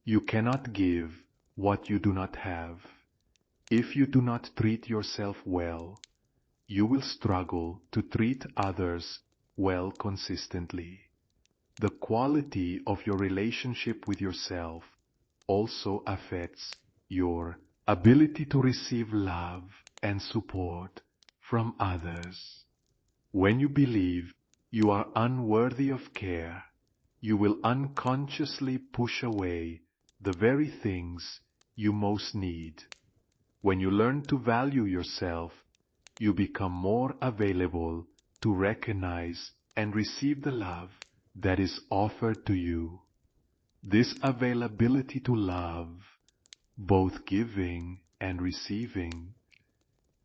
S1: You cannot give what you do not have. If you do not treat yourself well, you will struggle to treat others well consistently. The quality of your relationship with yourself also affects your ability to receive love and support from others. When you believe you are unworthy of care, you will unconsciously push away the very things you most need. When you learn to value yourself, you become more available to recognize and receive the love that is offered to you. This availability to love, both giving and receiving,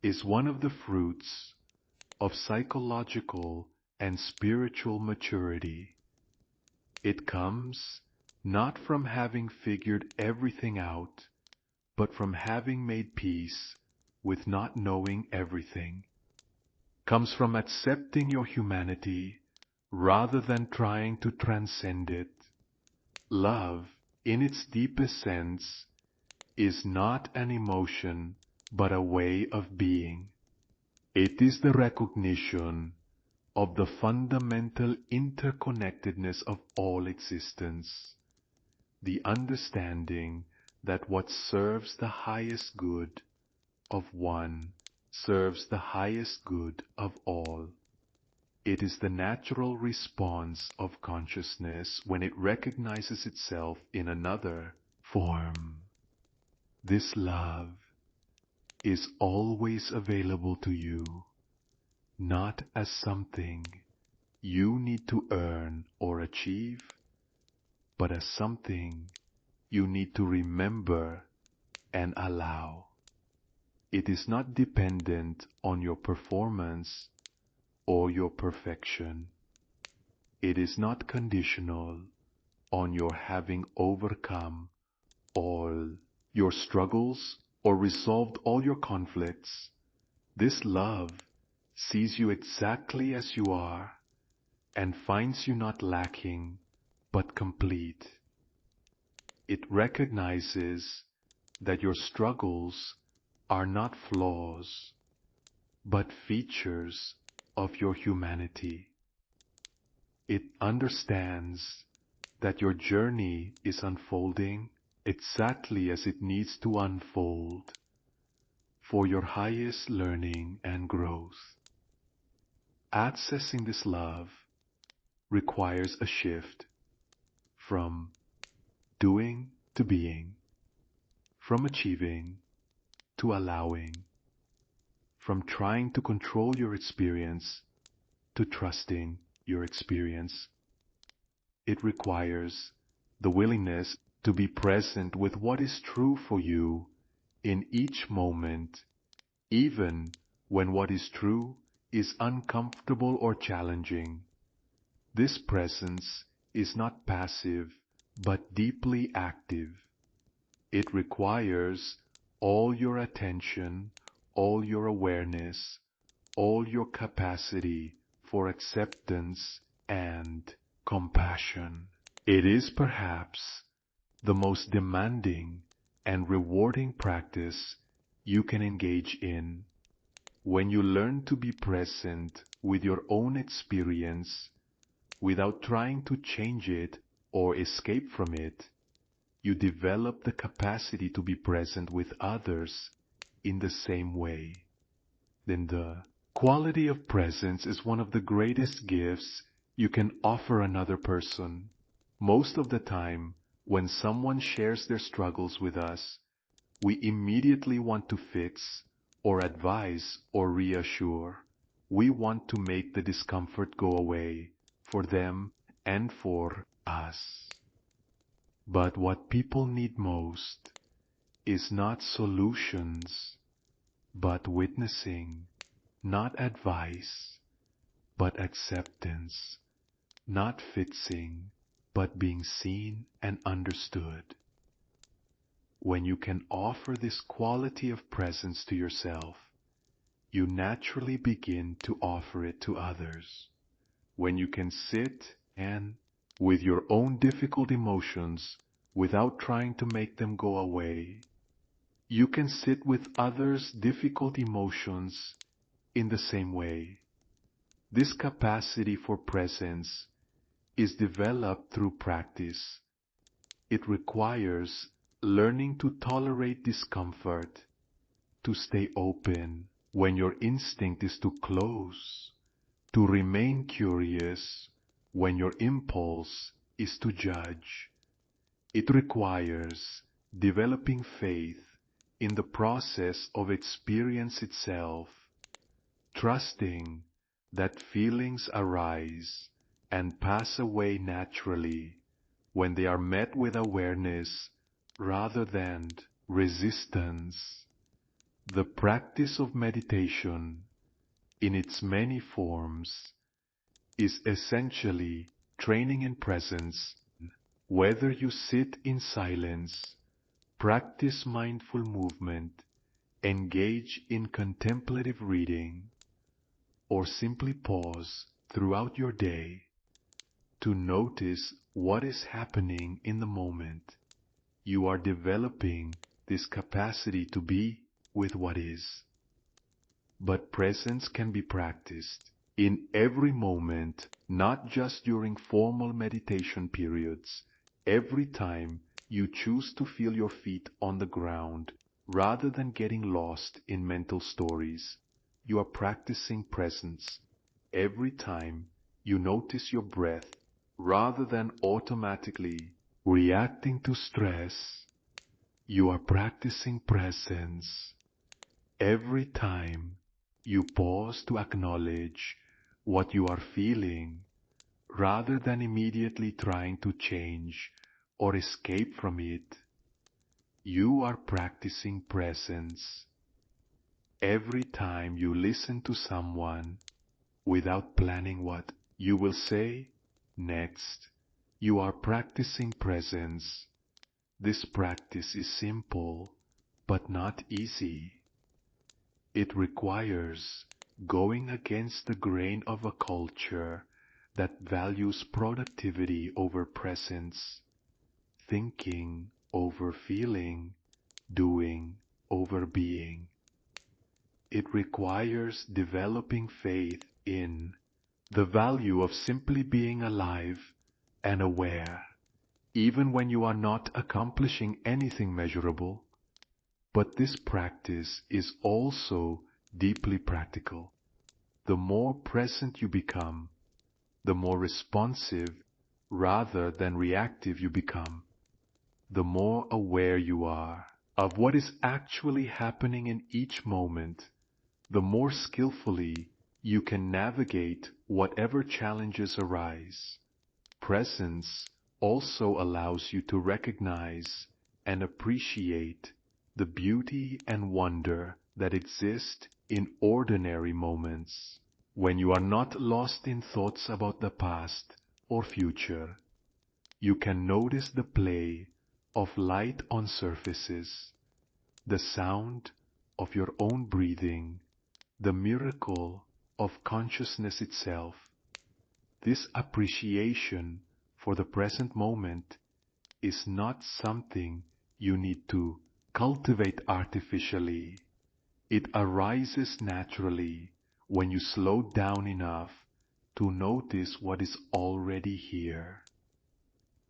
S1: is one of the fruits of psychological and spiritual maturity. It comes not from having figured everything out, but from having made peace with not knowing everything. Comes from accepting your humanity rather than trying to transcend it. Love, in its deepest sense, is not an emotion, but a way of being. It is the recognition of the fundamental interconnectedness of all existence, the understanding that what serves the highest good of one serves the highest good of all. It is the natural response of consciousness when it recognizes itself in another form. This love is always available to you, not as something you need to earn or achieve, but as something you need to remember and allow. It is not dependent on your performance or your perfection. It is not conditional on your having overcome all your struggles or resolved all your conflicts. This love sees you exactly as you are and finds you not lacking but complete. It recognizes that your struggles are not flaws, but features of your humanity. It understands that your journey is unfolding exactly as it needs to unfold for your highest learning and growth. Accessing this love requires a shift from doing to being, from achieving to allowing, from trying to control your experience to trusting your experience. It requires the willingness to be present with what is true for you in each moment, even when what is true is uncomfortable or challenging. This presence is not passive, but deeply active. It requires all your attention, all your awareness, all your capacity for acceptance and compassion. It is perhaps the most demanding and rewarding practice you can engage in. When you learn to be present with your own experience without trying to change it or escape from it, you develop the capacity to be present with others in the same way. Then the quality of presence is one of the greatest gifts you can offer another person. Most of the time, When someone shares their struggles with us, we immediately want to fix or advise or reassure. We want to make the discomfort go away for them and for us. But what people need most is not solutions, but witnessing, not advice, but acceptance, not fixing, but being seen and understood. When you can offer this quality of presence to yourself, you naturally begin to offer it to others. When you can sit and, with your own difficult emotions, without trying to make them go away, you can sit with others' difficult emotions in the same way. This capacity for presence is developed through practice. It requires learning to tolerate discomfort, to stay open when your instinct is to close, to remain curious when your impulse is to judge. It requires developing faith in the process of experience itself, trusting that feelings arise and pass away naturally when they are met with awareness rather than resistance. The practice of meditation, in its many forms, is essentially training in presence. Whether you sit in silence, practice mindful movement, engage in contemplative reading, or simply pause throughout your day to notice what is happening in the moment, you are developing this capacity to be with what is. But presence can be practiced in every moment, not just during formal meditation periods. Every time you choose to feel your feet on the ground, rather than getting lost in mental stories, you are practicing presence. Every time you notice your breath, rather than automatically reacting to stress, you are practicing presence. Every time you pause to acknowledge what you are feeling, rather than immediately trying to change or escape from it, you are practicing presence. Every time you listen to someone without planning what you will say next, you are practicing presence. This practice is simple, but not easy. It requires going against the grain of a culture that values productivity over presence, thinking over feeling, doing over being. It requires developing faith in the value of simply being alive and aware, even when you are not accomplishing anything measurable. But this practice is also deeply practical. The more present you become, the more responsive rather than reactive you become, the more aware you are of what is actually happening in each moment, the more skillfully you can navigate whatever challenges arise. Presence also allows you to recognize and appreciate the beauty and wonder that exist in ordinary moments. When you are not lost in thoughts about the past or future, you can notice the play of light on surfaces, the sound of your own breathing, the miracle of consciousness itself. This appreciation for the present moment is not something you need to cultivate artificially. It arises naturally when you slow down enough to notice what is already here.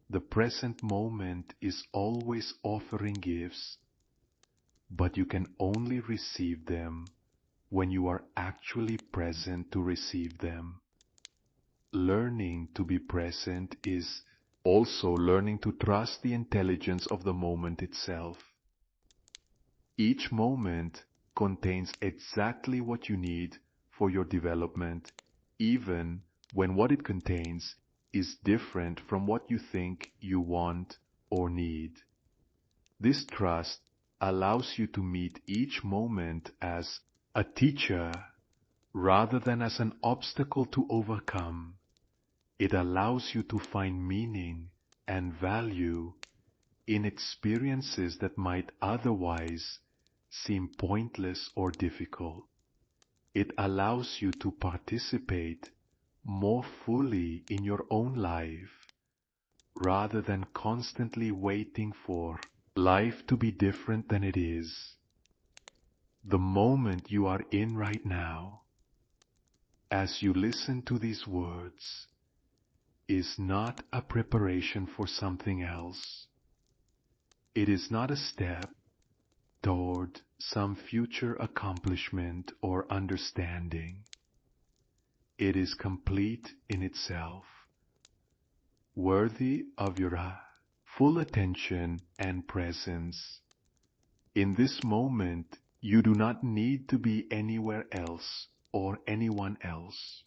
S1: The present moment is always offering gifts, but you can only receive them when you are actually present to receive them. Learning to be present is Also learning to trust the intelligence of the moment itself. Each moment contains exactly what you need for your development, even when what it contains is different from what you think you want or need. This trust allows you to meet each moment as a teacher rather than as an obstacle to overcome. It allows you to find meaning and value in experiences that might otherwise seem pointless or difficult. It allows you to participate more fully in your own life rather than constantly waiting for life to be different than it is. The moment you are in right now, as you listen to these words, is not a preparation for something else. It is not a step toward some future accomplishment or understanding. It is complete in itself, worthy of your full attention and presence. In this moment, you do not need to be anywhere else or anyone else.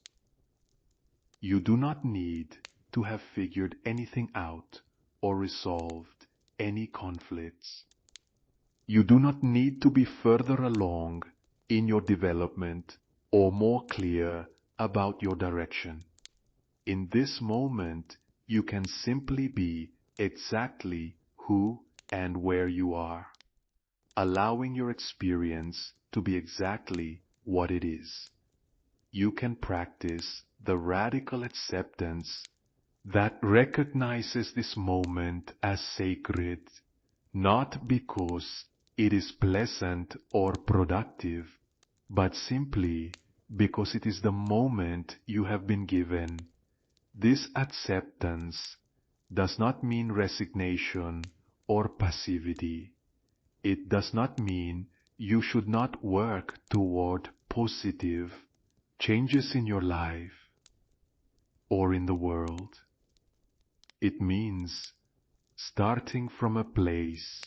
S1: You do not need to have figured anything out or resolved any conflicts. You do not need to be further along in your development or more clear about your direction. In this moment, you can simply be exactly who and where you are, allowing your experience to be exactly what it is. You can practice the radical acceptance that recognizes this moment as sacred, not because it is pleasant or productive, but simply because it is the moment you have been given. This acceptance does not mean resignation or passivity. It does not mean you should not work toward positive changes in your life or in the world. It means starting from a place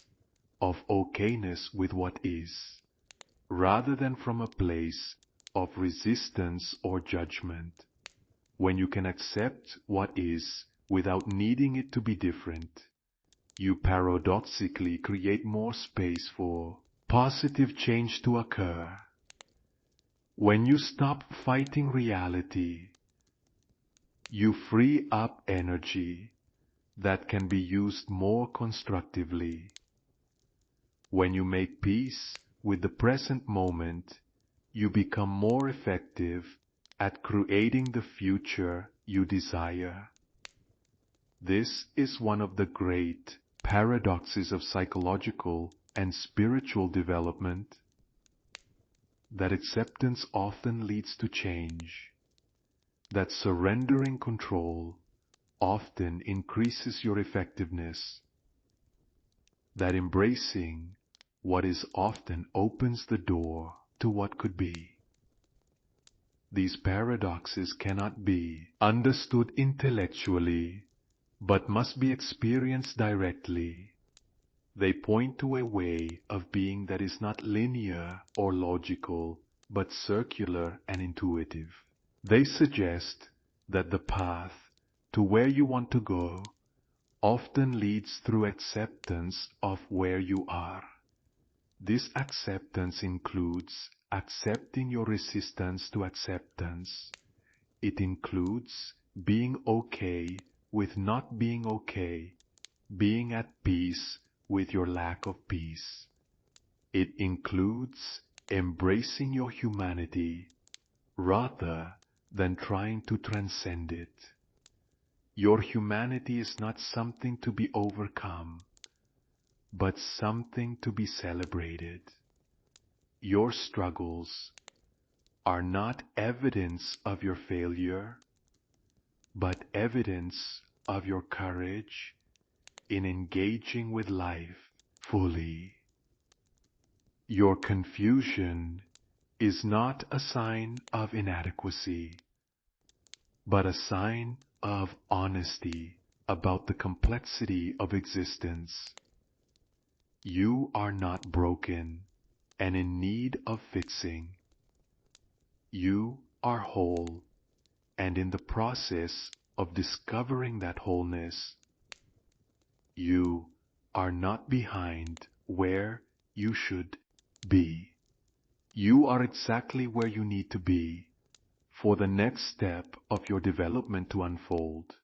S1: of okayness with what is, rather than from a place of resistance or judgment. When you can accept what is without needing it to be different, you paradoxically create more space for positive change to occur. When you stop fighting reality, you free up energy that can be used more constructively. When you make peace with the present moment, you become more effective at creating the future you desire. This is one of the great paradoxes of psychological and spiritual development, that acceptance often leads to change, that surrendering control often increases your effectiveness, that embracing what is often opens the door to what could be. These paradoxes cannot be understood intellectually, but must be experienced directly. They point to a way of being that is not linear or logical, but circular and intuitive. They suggest that the path to where you want to go often leads through acceptance of where you are. This acceptance includes accepting your resistance to acceptance. It includes being okay with not being okay, being at peace with your lack of peace. It includes embracing your humanity rather than trying to transcend it. Your humanity is not something to be overcome, but something to be celebrated. Your struggles are not evidence of your failure, but evidence of your courage in engaging with life fully. Your confusion is not a sign of inadequacy, but a sign of honesty about the complexity of existence. You are not broken and in need of fixing. You are whole and in the process of discovering that wholeness. You are not behind where you should be. You are exactly where you need to be for the next step of your development to unfold.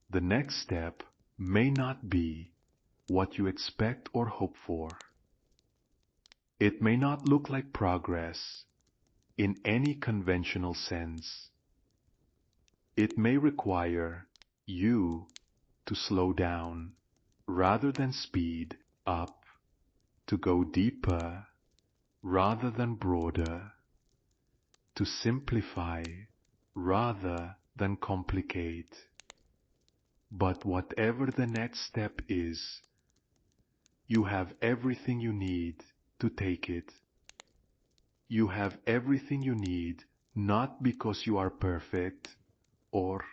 S1: The next step may not be what you expect or hope for. It may not look like progress in any conventional sense. It may require you to slow down rather than speed up, to go deeper rather than broader, to simplify rather than complicate. But whatever the next step is, you have everything you need to take it. You have everything you need not because you are perfect or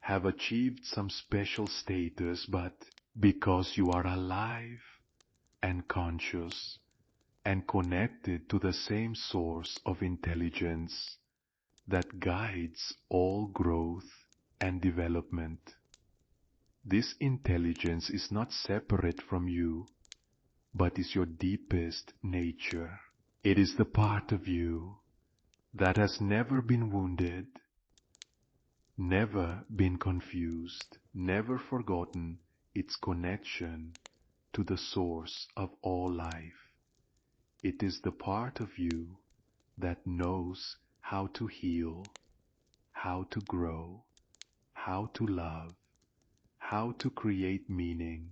S1: have achieved some special status, but because you are alive and conscious and connected to the same source of intelligence that guides all growth and development. This intelligence is not separate from you, but is your deepest nature. It is the part of you that has never been wounded, never been confused, never forgotten its connection to the source of all life. It is the part of you that knows how to heal, how to grow, how to love, how to create meaning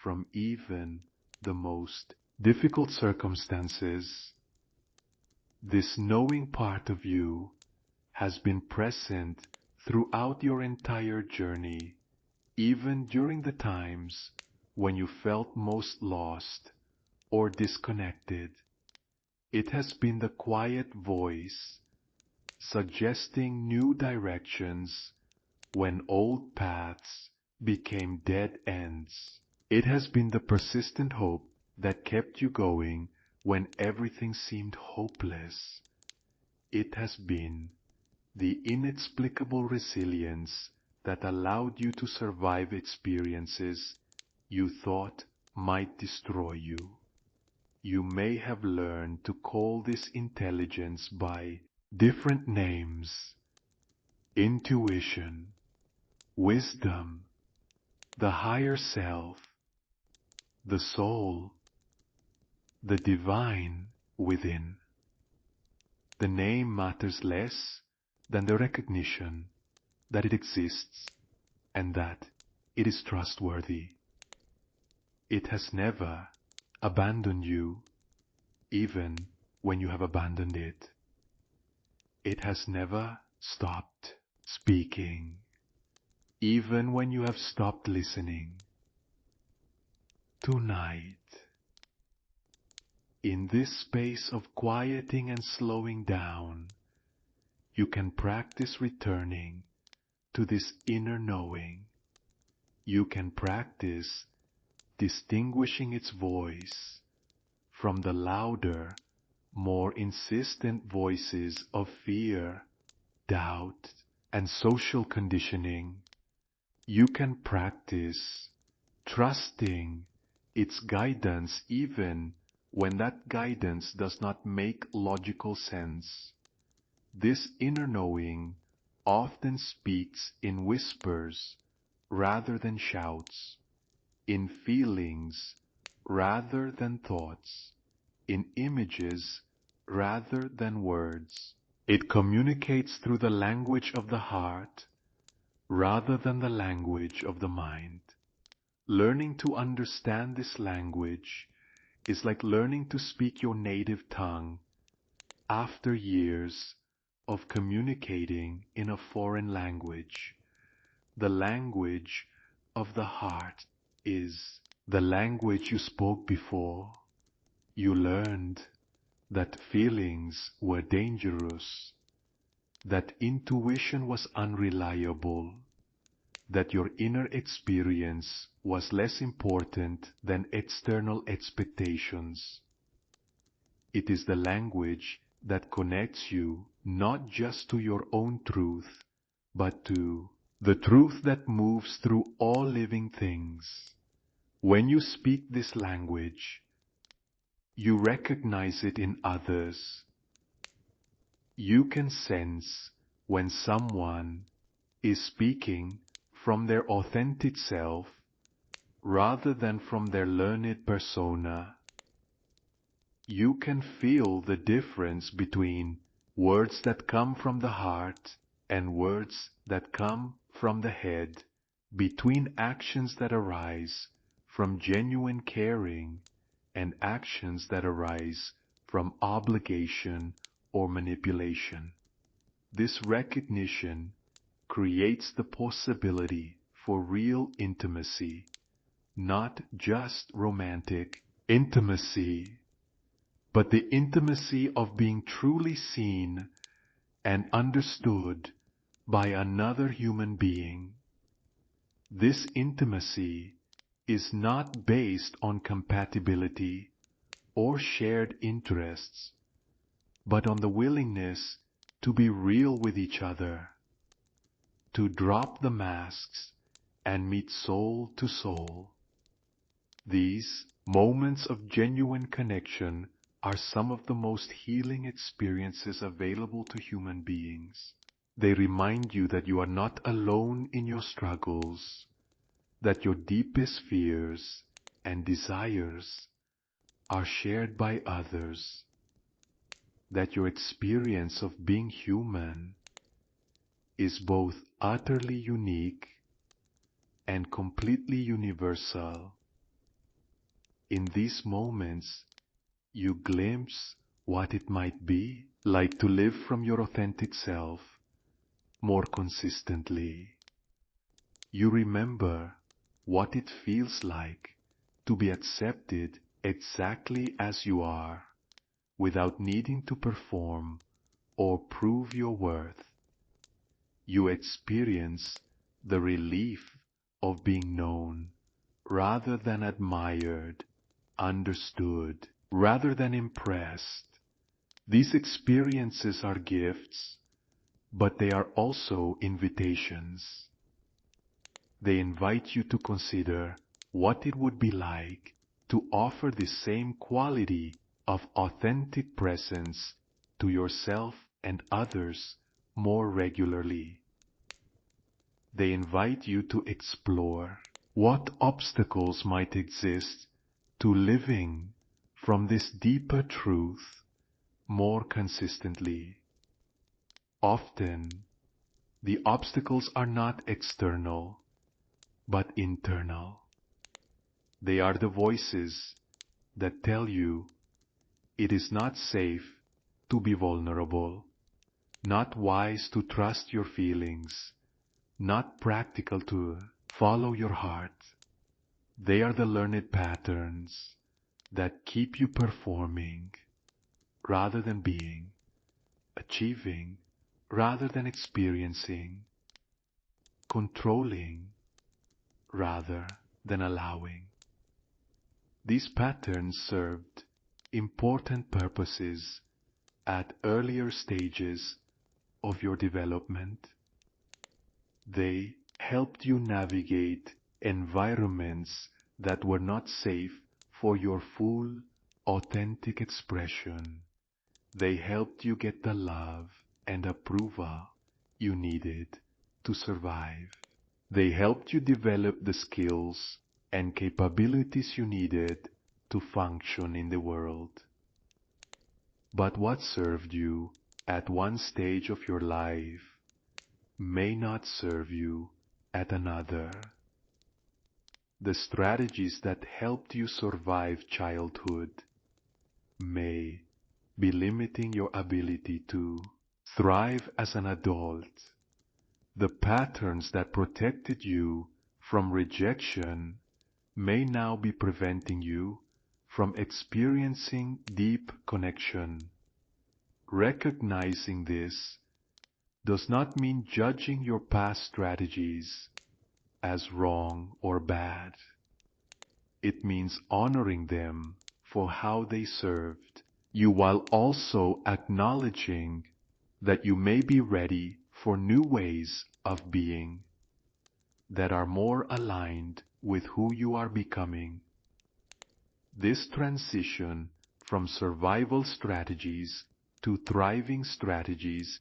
S1: from even the most difficult circumstances. This knowing part of you has been present throughout your entire journey, even during the times when you felt most lost or disconnected. It has been the quiet voice suggesting new directions when old paths became dead ends. It has been the persistent hope that kept you going when everything seemed hopeless. It has been the inexplicable resilience that allowed you to survive experiences you thought might destroy you. You may have learned to call this intelligence by different names: intuition, wisdom, the higher self, the soul, the divine within. The name matters less than the recognition that it exists and that it is trustworthy. It has never abandoned you, even when you have abandoned it. It has never stopped speaking, even when you have stopped listening. Tonight, in this space of quieting and slowing down, you can practice returning to this inner knowing. You can practice distinguishing its voice from the louder, more insistent voices of fear, doubt, and social conditioning. You can practice trusting its guidance even when that guidance does not make logical sense. This inner knowing often speaks in whispers rather than shouts, in feelings rather than thoughts, in images rather than words. It communicates through the language of the heart rather than the language of the mind. Learning to understand this language is like learning to speak your native tongue after years of communicating in a foreign language. The language of the heart is the language you spoke before. You learned that feelings were dangerous, that intuition was unreliable, that your inner experience was less important than external expectations. It is the language that connects you not just to your own truth, but to the truth that moves through all living things. When you speak this language, you recognize it in others. You can sense when someone is speaking from their authentic self rather than from their learned persona. You can feel the difference between words that come from the heart and words that come from the head, between actions that arise from genuine caring and actions that arise from obligation or manipulation. This recognition creates the possibility for real intimacy, not just romantic intimacy, but the intimacy of being truly seen and understood by another human being. This intimacy is not based on compatibility or shared interests, but on the willingness to be real with each other, to drop the masks and meet soul to soul. These moments of genuine connection are some of the most healing experiences available to human beings. They remind you that you are not alone in your struggles, that your deepest fears and desires are shared by others, that your experience of being human is both utterly unique and completely universal. In these moments, you glimpse what it might be like to live from your authentic self more consistently. You remember what it feels like to be accepted exactly as you are, without needing to perform or prove your worth. You experience the relief of being known rather than admired, understood rather than impressed. These experiences are gifts, but they are also invitations. They invite you to consider what it would be like to offer the same quality of authentic presence to yourself and others more regularly. They invite you to explore what obstacles might exist to living from this deeper truth more consistently. Often, the obstacles are not external, but internal. They are the voices that tell you it is not safe to be vulnerable, not wise to trust your feelings, not practical to follow your heart. They are the learned patterns that keep you performing rather than being, achieving rather than experiencing, controlling rather than allowing. These patterns served important purposes at earlier stages of your development. They helped you navigate environments that were not safe for your full, authentic expression. They helped you get the love and approval you needed to survive. They helped you develop the skills and capabilities you needed to function in the world. But what served you at one stage of your life may not serve you at another. The strategies that helped you survive childhood may be limiting your ability to thrive as an adult. The patterns that protected you from rejection may now be preventing you from experiencing deep connection. Recognizing this does not mean judging your past strategies. as wrong or bad. It means honoring them for how they served you while also acknowledging that you may be ready for new ways of being that are more aligned with who you are becoming. This transition from survival strategies to thriving strategies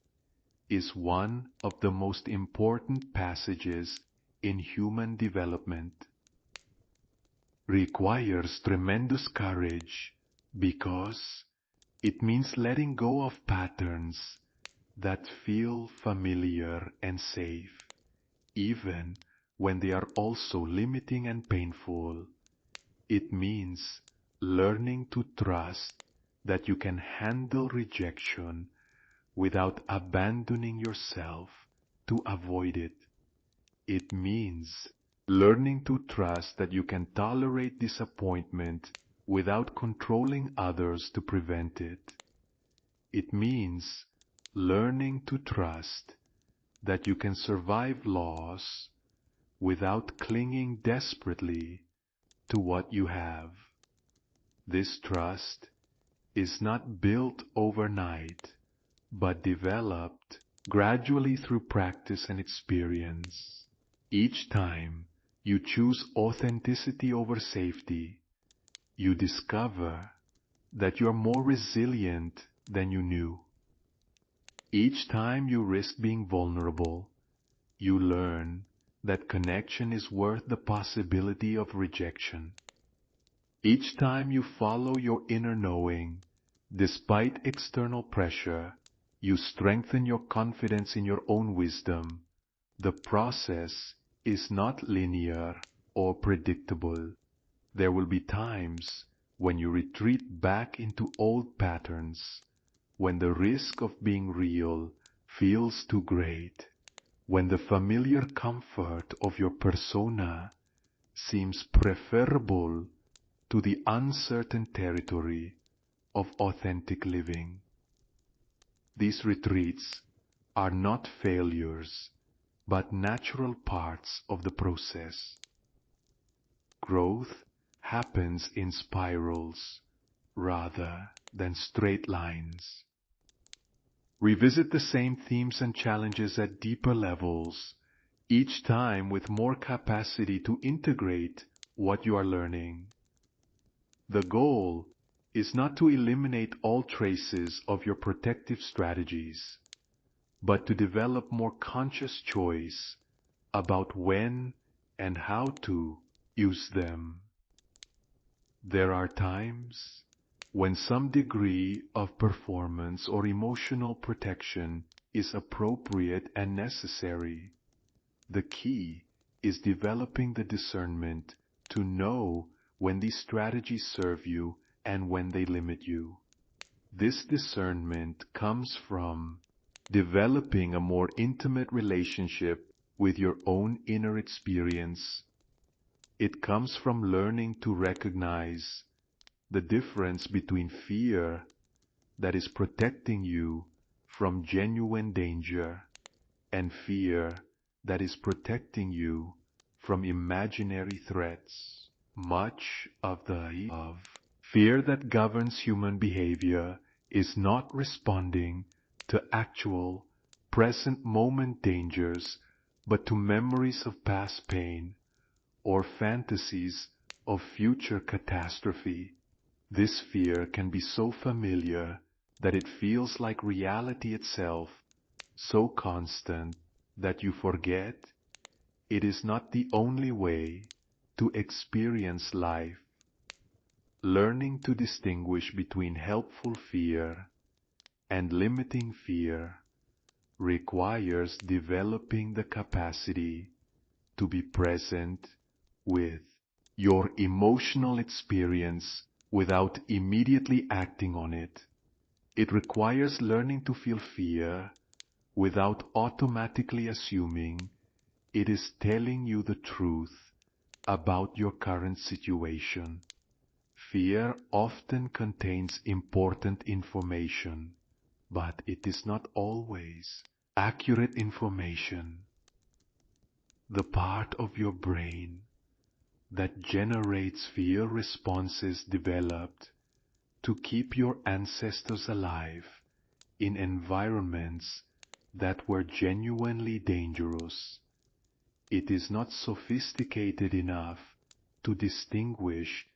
S1: is one of the most important passages in human development. Requires tremendous courage because it means letting go of patterns that feel familiar and safe, even when they are also limiting and painful. It means learning to trust that you can handle rejection without abandoning yourself to avoid it. It means learning to trust that you can tolerate disappointment without controlling others to prevent it. It means learning to trust that you can survive loss without clinging desperately to what you have. This trust is not built overnight, but developed gradually through practice and experience. Each time you choose authenticity over safety, you discover that you are more resilient than you knew. Each time you risk being vulnerable, you learn that connection is worth the possibility of rejection. Each time you follow your inner knowing, despite external pressure, you strengthen your confidence in your own wisdom. The process is not linear or predictable. There will be times when you retreat back into old patterns, when the risk of being real feels too great, when the familiar comfort of your persona seems preferable to the uncertain territory of authentic living. These retreats are not failures, but natural parts of the process. Growth happens in spirals rather than straight lines. Revisit the same themes and challenges at deeper levels, each time with more capacity to integrate what you are learning. The goal is not to eliminate all traces of your protective strategies, but to develop more conscious choice about when and how to use them. There are times when some degree of performance or emotional protection is appropriate and necessary. The key is developing the discernment to know when these strategies serve you and when they limit you. This discernment comes from developing a more intimate relationship with your own inner experience. It comes from learning to recognize the difference between fear that is protecting you from genuine danger and fear that is protecting you from imaginary threats. Much of the fear that governs human behavior is not responding to actual, present moment dangers, but to memories of past pain or fantasies of future catastrophe. This fear can be so familiar that it feels like reality itself, so constant that you forget it is not the only way to experience life. Learning to distinguish between helpful fear and limiting fear requires developing the capacity to be present with your emotional experience without immediately acting on it. It requires learning to feel fear without automatically assuming it is telling you the truth about your current situation. Fear often contains important information, but it is not always accurate information. the part of your brain that generates fear responses developed to keep your ancestors alive in environments that were genuinely dangerous. It is not sophisticated enough to distinguish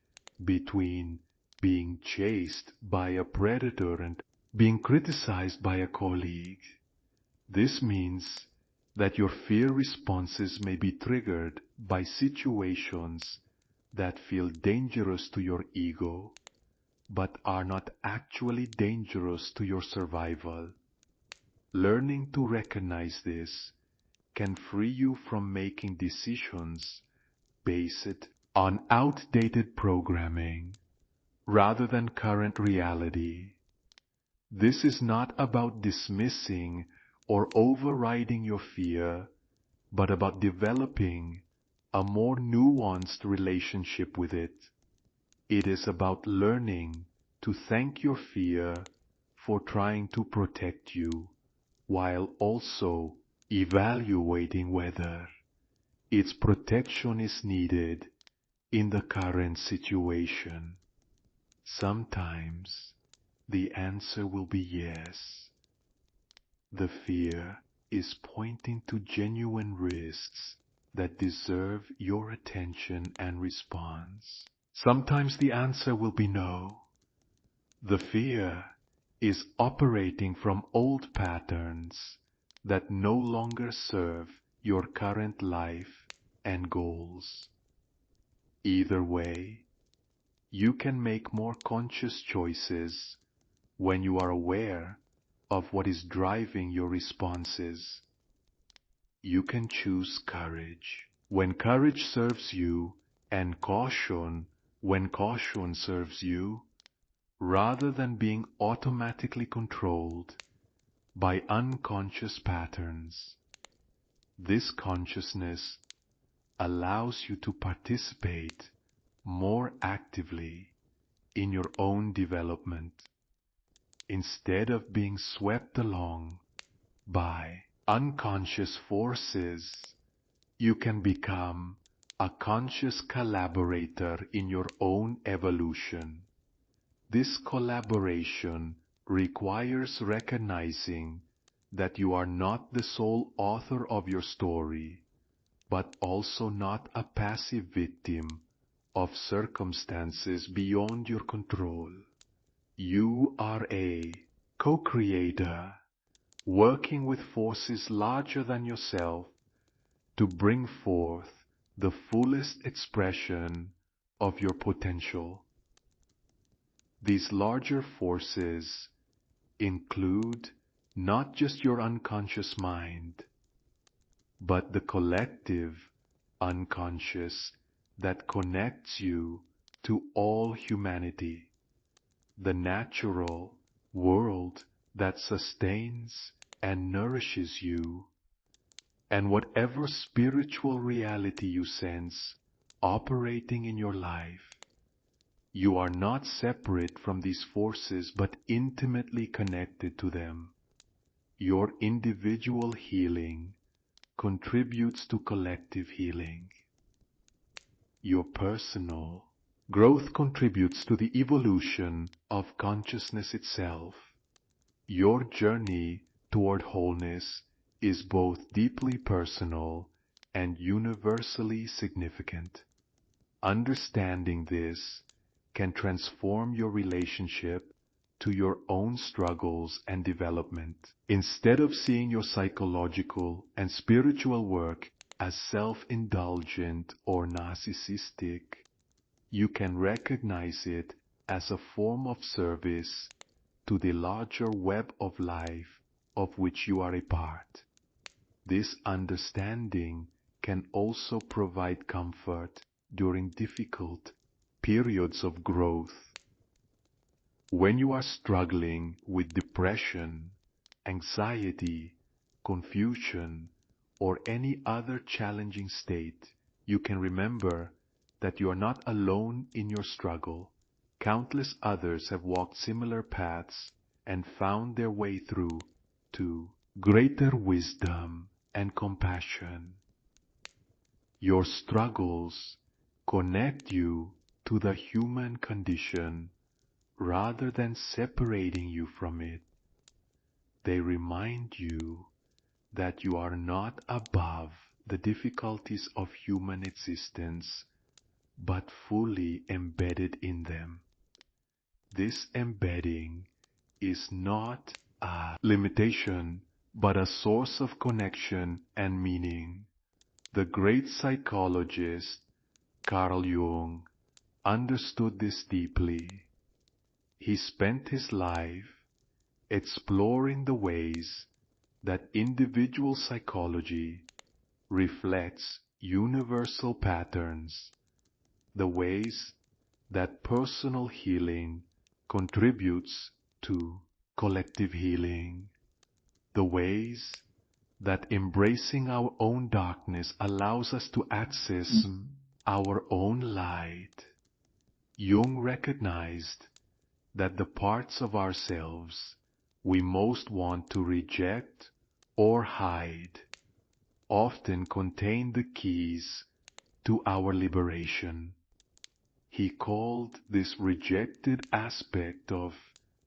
S1: between being chased by a predator and being criticized by a colleague. This means that your fear responses may be triggered by situations that feel dangerous to your ego, but are not actually dangerous to your survival. Learning to recognize this can free you from making decisions based on outdated programming rather than current reality. This is not about dismissing or overriding your fear, but about developing a more nuanced relationship with it. It is about learning to thank your fear for trying to protect you, while also evaluating whether its protection is needed in the current situation. Sometimes the answer will be yes. The fear is pointing to genuine risks that deserve your attention and response. Sometimes the answer will be no. The fear is operating from old patterns that no longer serve your current life and goals. Either way, you can make more conscious choices when you are aware of what is driving your responses. You can choose courage when courage serves you, and caution when caution serves you, rather than being automatically controlled by unconscious patterns. This consciousness allows you to participate more actively in your own development, instead of being swept along by unconscious forces. You can become a conscious collaborator in your own evolution. This collaboration requires recognizing that you are not the sole author of your story, but also not a passive victim of circumstances beyond your control. You are a co-creator, working with forces larger than yourself to bring forth the fullest expression of your potential. These larger forces include not just your unconscious mind, but the collective unconscious that connects you to all humanity, the natural world that sustains and nourishes you, and whatever spiritual reality you sense operating in your life. You are not separate from these forces, but intimately connected to them. Your individual healing contributes to collective healing. Your personal growth contributes to the evolution of consciousness itself. Your journey toward wholeness is both deeply personal and universally significant. Understanding this can transform your relationship to your own struggles and development. Instead of seeing your psychological and spiritual work as self-indulgent or narcissistic, you can recognize it as a form of service to the larger web of life of which you are a part. This understanding can also provide comfort during difficult periods of growth. When you are struggling with depression, anxiety, confusion, or any other challenging state, you can remember that you are not alone in your struggle. Countless others have walked similar paths and found their way through to greater wisdom and compassion. Your struggles connect you to the human condition rather than separating you from it. They remind you that you are not above the difficulties of human existence, but fully embedded in them. This embedding is not a limitation, but a source of connection and meaning. The great psychologist Carl Jung understood this deeply. He spent his life exploring the ways that individual psychology reflects universal patterns, the ways that personal healing contributes to collective healing, the ways that embracing our own darkness allows us to access our own light. Jung recognized that the parts of ourselves we most want to reject or hide often contain the keys to our liberation. He called this rejected aspect of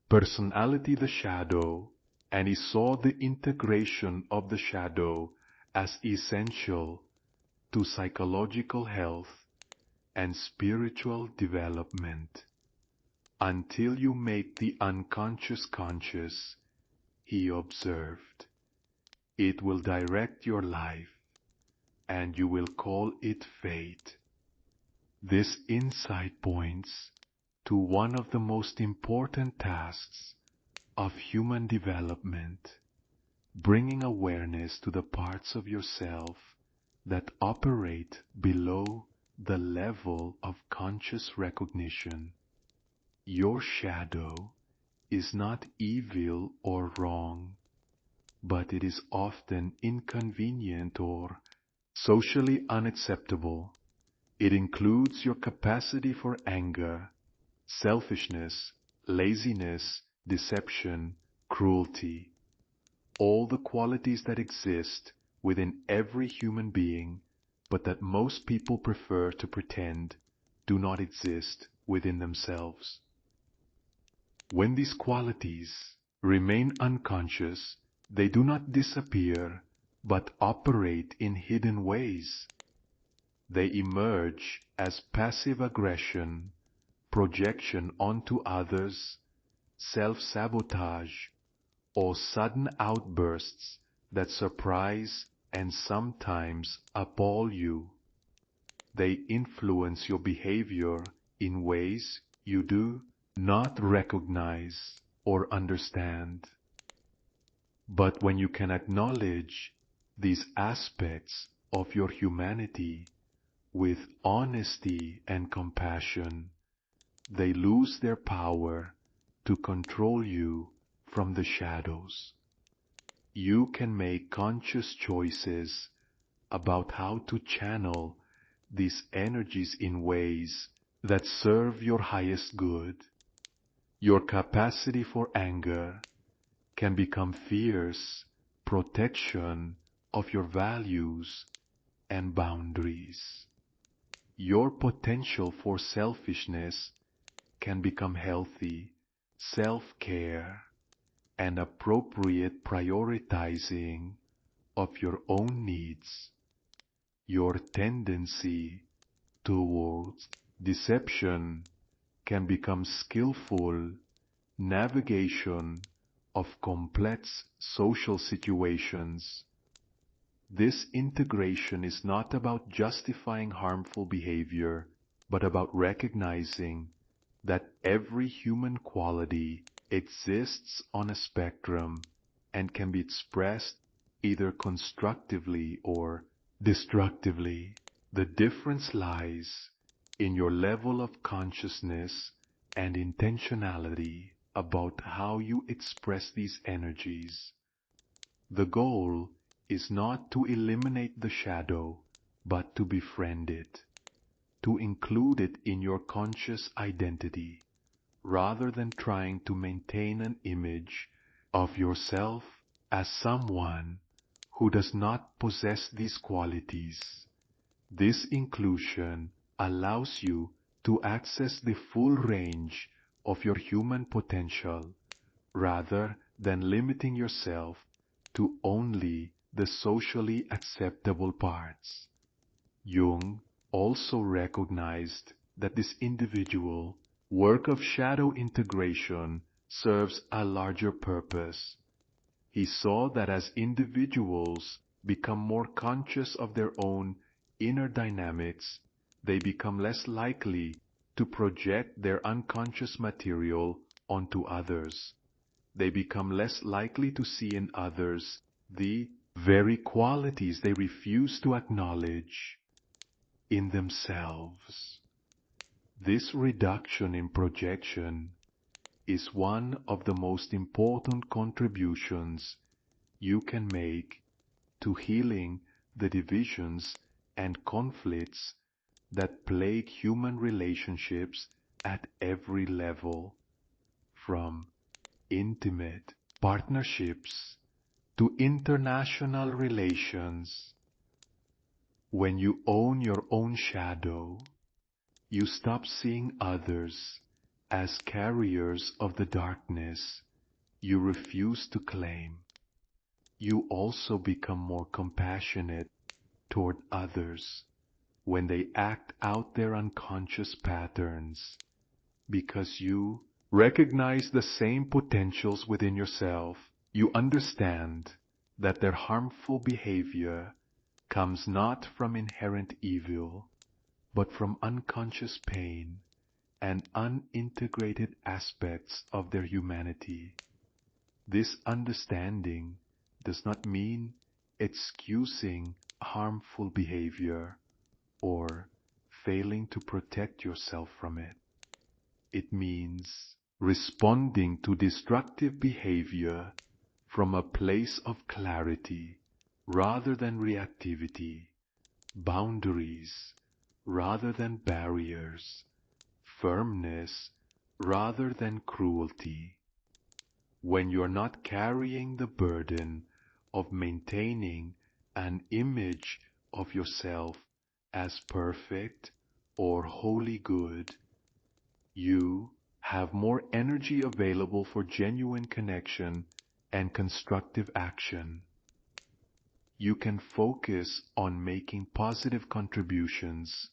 S1: personality the shadow, and he saw the integration of the shadow as essential to psychological health and spiritual development. Until you make the unconscious conscious, he observed, it will direct your life, and you will call it fate. This insight points to one of the most important tasks of human development, bringing awareness to the parts of yourself that operate below the level of conscious recognition. Your shadow is not evil or wrong, but it is often inconvenient or socially unacceptable. It includes your capacity for anger, selfishness, laziness, deception, cruelty, all the qualities that exist within every human being, but that most people prefer to pretend do not exist within themselves. When these qualities remain unconscious, they do not disappear, but operate in hidden ways. They emerge as passive aggression, projection onto others, self-sabotage, or sudden outbursts that surprise and sometimes appall you. They influence your behavior in ways you do not recognize or understand. But when you can acknowledge these aspects of your humanity with honesty and compassion, they lose their power to control you from the shadows. You can make conscious choices about how to channel these energies in ways that serve your highest good. Your capacity for anger can become fierce protection of your values and boundaries. Your potential for selfishness can become healthy self-care and appropriate prioritizing of your own needs. Your tendency towards deception can become skillful navigation of complex social situations. This integration is not about justifying harmful behavior, but about recognizing that every human quality exists on a spectrum and can be expressed either constructively or destructively. The difference lies in your level of consciousness and intentionality about how you express these energies. The goal is not to eliminate the shadow, but to befriend it, to include it in your conscious identity, rather than trying to maintain an image of yourself as someone who does not possess these qualities. This inclusion allows you to access the full range of your human potential rather than limiting yourself to only the socially acceptable parts. Jung also recognized that this individual work of shadow integration serves a larger purpose. He saw that as individuals become more conscious of their own inner dynamics, they become less likely to project their unconscious material onto others. They become less likely to see in others the very qualities they refuse to acknowledge in themselves. This reduction in projection is one of the most important contributions you can make to healing the divisions and conflicts that plague human relationships at every level, from intimate partnerships to international relations. When you own your own shadow, you stop seeing others as carriers of the darkness you refuse to claim. You also become more compassionate toward others when they act out their unconscious patterns, because you recognize the same potentials within yourself. You understand that their harmful behavior comes not from inherent evil, but from unconscious pain and unintegrated aspects of their humanity. This understanding does not mean excusing harmful behavior or failing to protect yourself from it. It means responding to destructive behavior from a place of clarity rather than reactivity, boundaries rather than barriers, firmness rather than cruelty. When you're not carrying the burden of maintaining an image of yourself as perfect or wholly good, you have more energy available for genuine connection and constructive action. You can focus on making positive contributions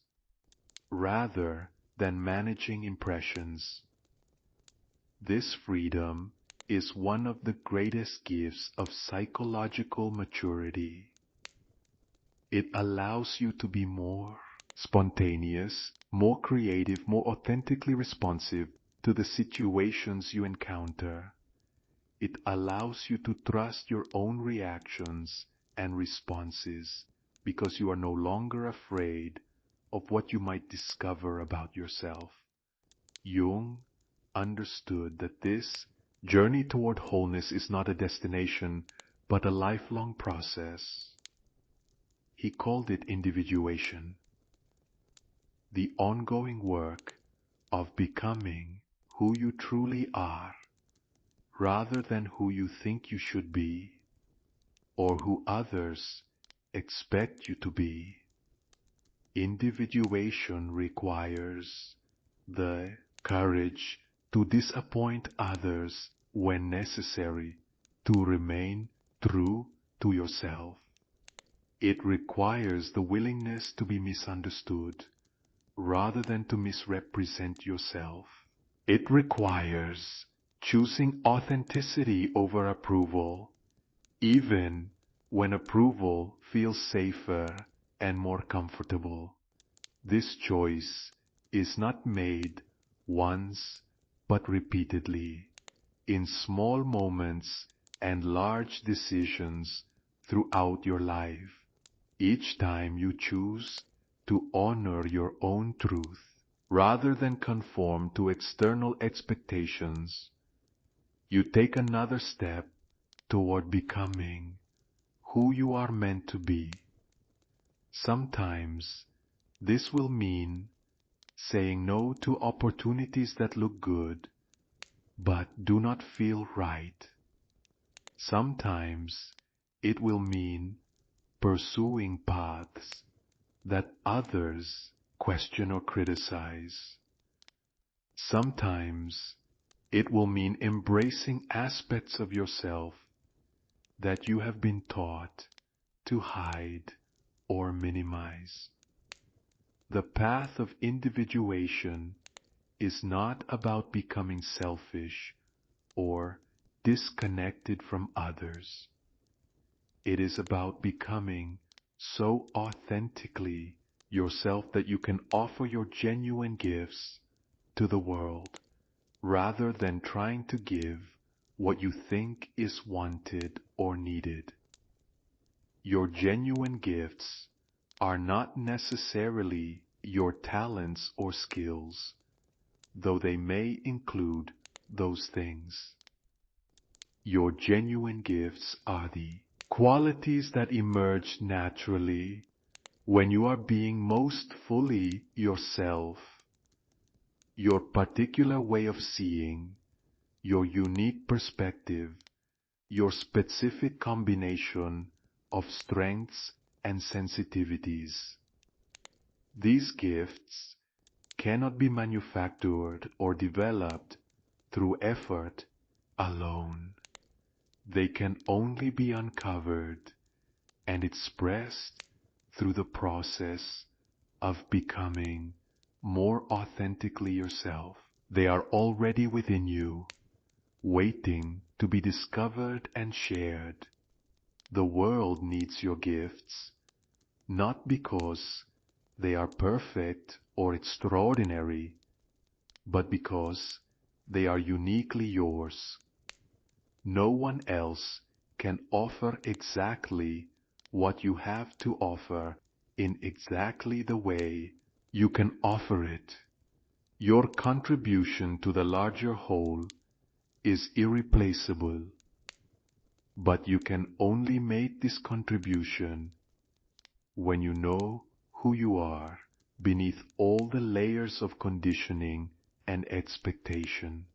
S1: rather than managing impressions. This freedom is one of the greatest gifts of psychological maturity. It allows you to be more spontaneous, more creative, more authentically responsive to the situations you encounter. It allows you to trust your own reactions and responses because you are no longer afraid of what you might discover about yourself. Jung understood that this journey toward wholeness is not a destination, but a lifelong process. He called it individuation, the ongoing work of becoming who you truly are, rather than who you think you should be, or who others expect you to be. Individuation requires the courage to disappoint others when necessary to remain true to yourself. It requires the willingness to be misunderstood rather than to misrepresent yourself. It requires choosing authenticity over approval, even when approval feels safer and more comfortable. This choice is not made once, but repeatedly, in small moments and large decisions throughout your life. Each time you choose to honor your own truth, rather than conform to external expectations, you take another step toward becoming who you are meant to be. Sometimes this will mean saying no to opportunities that look good but do not feel right. Sometimes it will mean pursuing paths that others question or criticize. Sometimes it will mean embracing aspects of yourself that you have been taught to hide or minimize. The path of individuation is not about becoming selfish or disconnected from others. It is about becoming so authentically yourself that you can offer your genuine gifts to the world, rather than trying to give what you think is wanted or needed. Your genuine gifts are not necessarily your talents or skills, though they may include those things. Your genuine gifts are the qualities that emerge naturally when you are being most fully yourself. Your particular way of seeing, your unique perspective, your specific combination of strengths and sensitivities. These gifts cannot be manufactured or developed through effort alone. They can only be uncovered and expressed through the process of becoming more authentically yourself. They are already within you, waiting to be discovered and shared. The world needs your gifts, not because they are perfect or extraordinary, but because they are uniquely yours. No one else can offer exactly what you have to offer in exactly the way you can offer it. Your contribution to the larger whole is irreplaceable, but you can only make this contribution when you know who you are beneath all the layers of conditioning and expectation.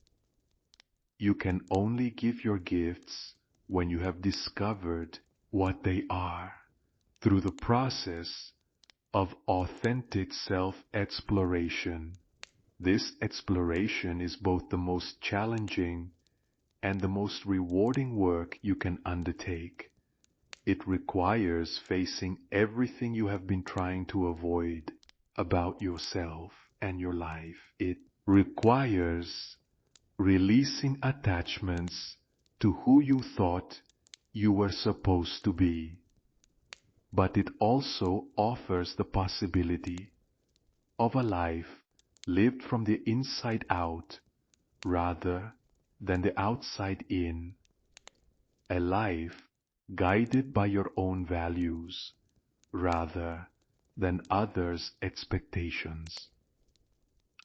S1: You can only give your gifts when you have discovered what they are through the process of authentic self-exploration. This exploration is both the most challenging and the most rewarding work you can undertake. It requires facing everything you have been trying to avoid about yourself and your life. It requires releasing attachments to who you thought you were supposed to be. But it also offers the possibility of a life lived from the inside out rather than the outside in. A life guided by your own values rather than others' expectations.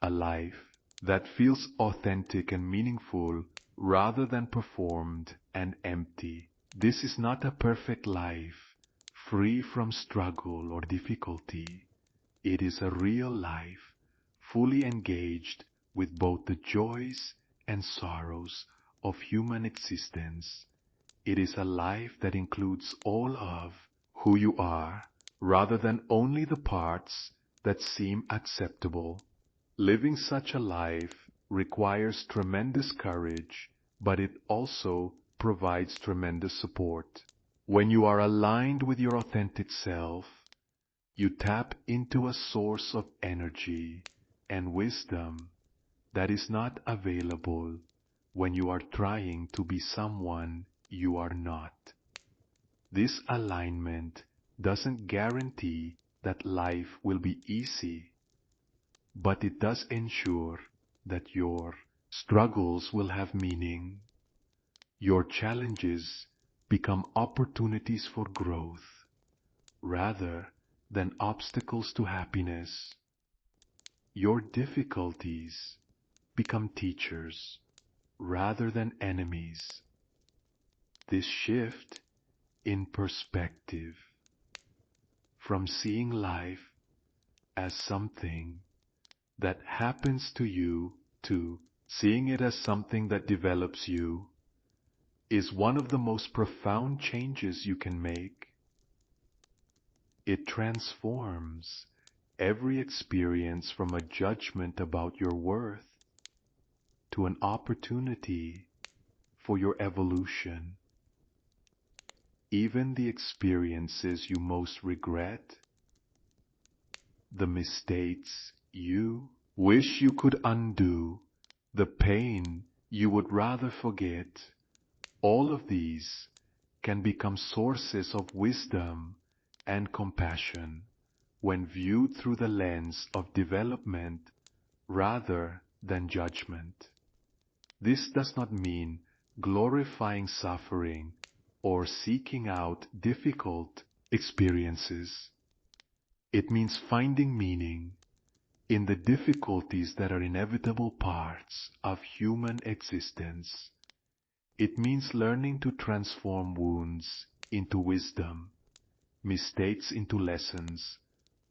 S1: A life that feels authentic and meaningful rather than performed and empty. This is not a perfect life, free from struggle or difficulty. It is a real life, fully engaged with both the joys and sorrows of human existence. It is a life that includes all of who you are, rather than only the parts that seem acceptable. Living such a life requires tremendous courage, but it also provides tremendous support. When you are aligned with your authentic self, you tap into a source of energy and wisdom that is not available when you are trying to be someone you are not. This alignment doesn't guarantee that life will be easy, but it does ensure that your struggles will have meaning. Your challenges become opportunities for growth rather than obstacles to happiness. Your difficulties become teachers rather than enemies. This shift in perspective from seeing life as something that happens to you to seeing it as something that develops you is one of the most profound changes you can make. It transforms every experience from a judgment about your worth to an opportunity for your evolution. Even the experiences you most regret, the mistakes you wish you could undo, the pain you would rather forget, all of these can become sources of wisdom and compassion when viewed through the lens of development rather than judgment. This does not mean glorifying suffering or seeking out difficult experiences. It means finding meaning in the difficulties that are inevitable parts of human existence. It means learning to transform wounds into wisdom, mistakes into lessons,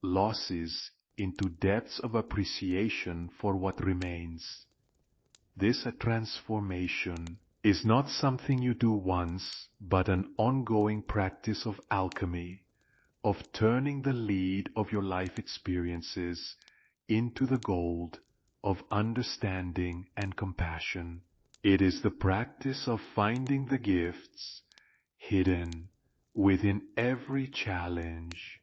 S1: losses into depths of appreciation for what remains. This transformation is not something you do once, but an ongoing practice of alchemy, of turning the lead of your life experiences into the gold of understanding and compassion. It is the practice of finding the gifts hidden within every challenge,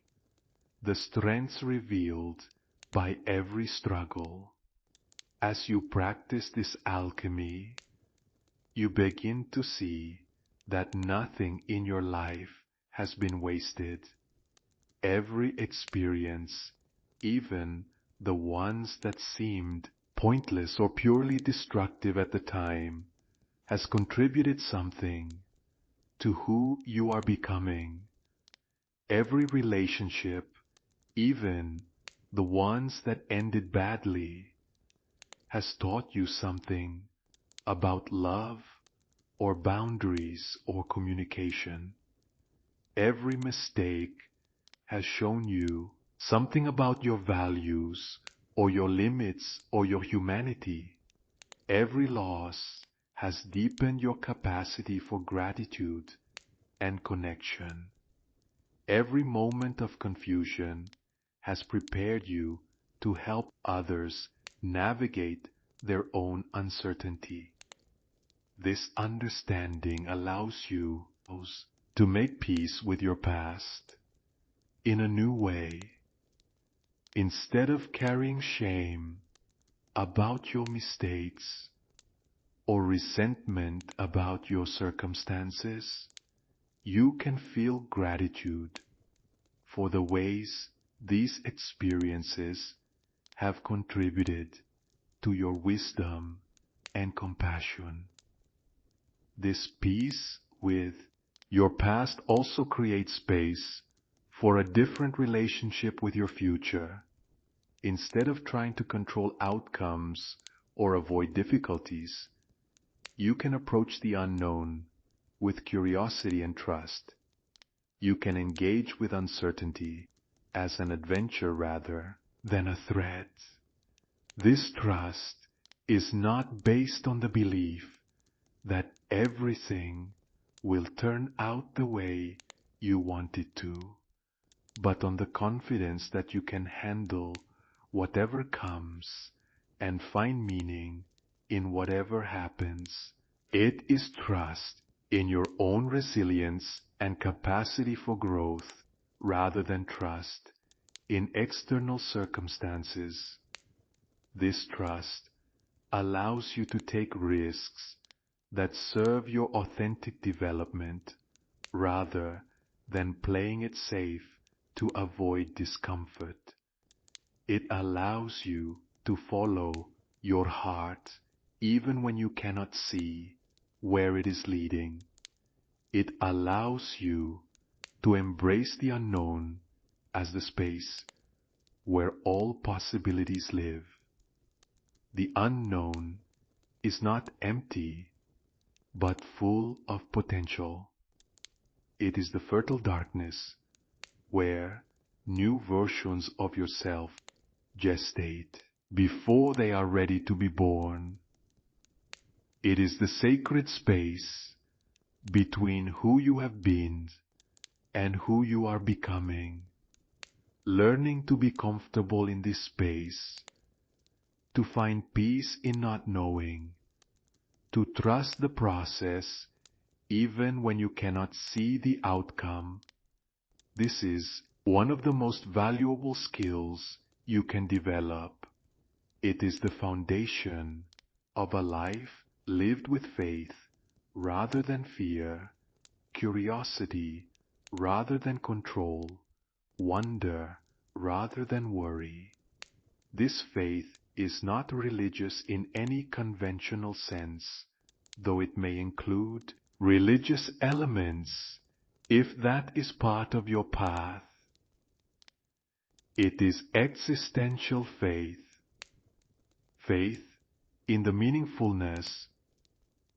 S1: the strengths revealed by every struggle. As you practice this alchemy, you begin to see that nothing in your life has been wasted. Every experience, even the ones that seemed pointless or purely destructive at the time, has contributed something to who you are becoming. Every relationship, even the ones that ended badly, has taught you something about love or boundaries or communication. Every mistake has shown you something about your values or your limits or your humanity. Every loss has deepened your capacity for gratitude and connection. Every moment of confusion has prepared you to help others navigate their own uncertainty. This understanding allows you to make peace with your past in a new way. Instead of carrying shame about your mistakes or resentment about your circumstances, you can feel gratitude for the ways these experiences have contributed to your wisdom and compassion. This peace with your past also creates space for a different relationship with your future. Instead of trying to control outcomes or avoid difficulties, you can approach the unknown with curiosity and trust. You can engage with uncertainty as an adventure rather than a threat. This trust is not based on the belief that everything will turn out the way you want it to, but on the confidence that you can handle whatever comes and find meaning in whatever happens. It is trust in your own resilience and capacity for growth rather than trust in external circumstances. This trust allows you to take risks that serve your authentic development rather than playing it safe to avoid discomfort. It allows you to follow your heart even when you cannot see where it is leading. It allows you to embrace the unknown as the space where all possibilities live. The unknown is not empty, but full of potential. It is the fertile darkness where new versions of yourself gestate before they are ready to be born. It is the sacred space between who you have been and who you are becoming. learning to be comfortable in this space, to find peace in not knowing, to trust the process even when you cannot see the outcome. This is one of the most valuable skills you can develop. It is the foundation of a life lived with faith rather than fear, curiosity rather than control, wonder rather than worry. This faith is not religious in any conventional sense, though it may include religious elements if that is part of your path. It is existential faith, faith in the meaningfulness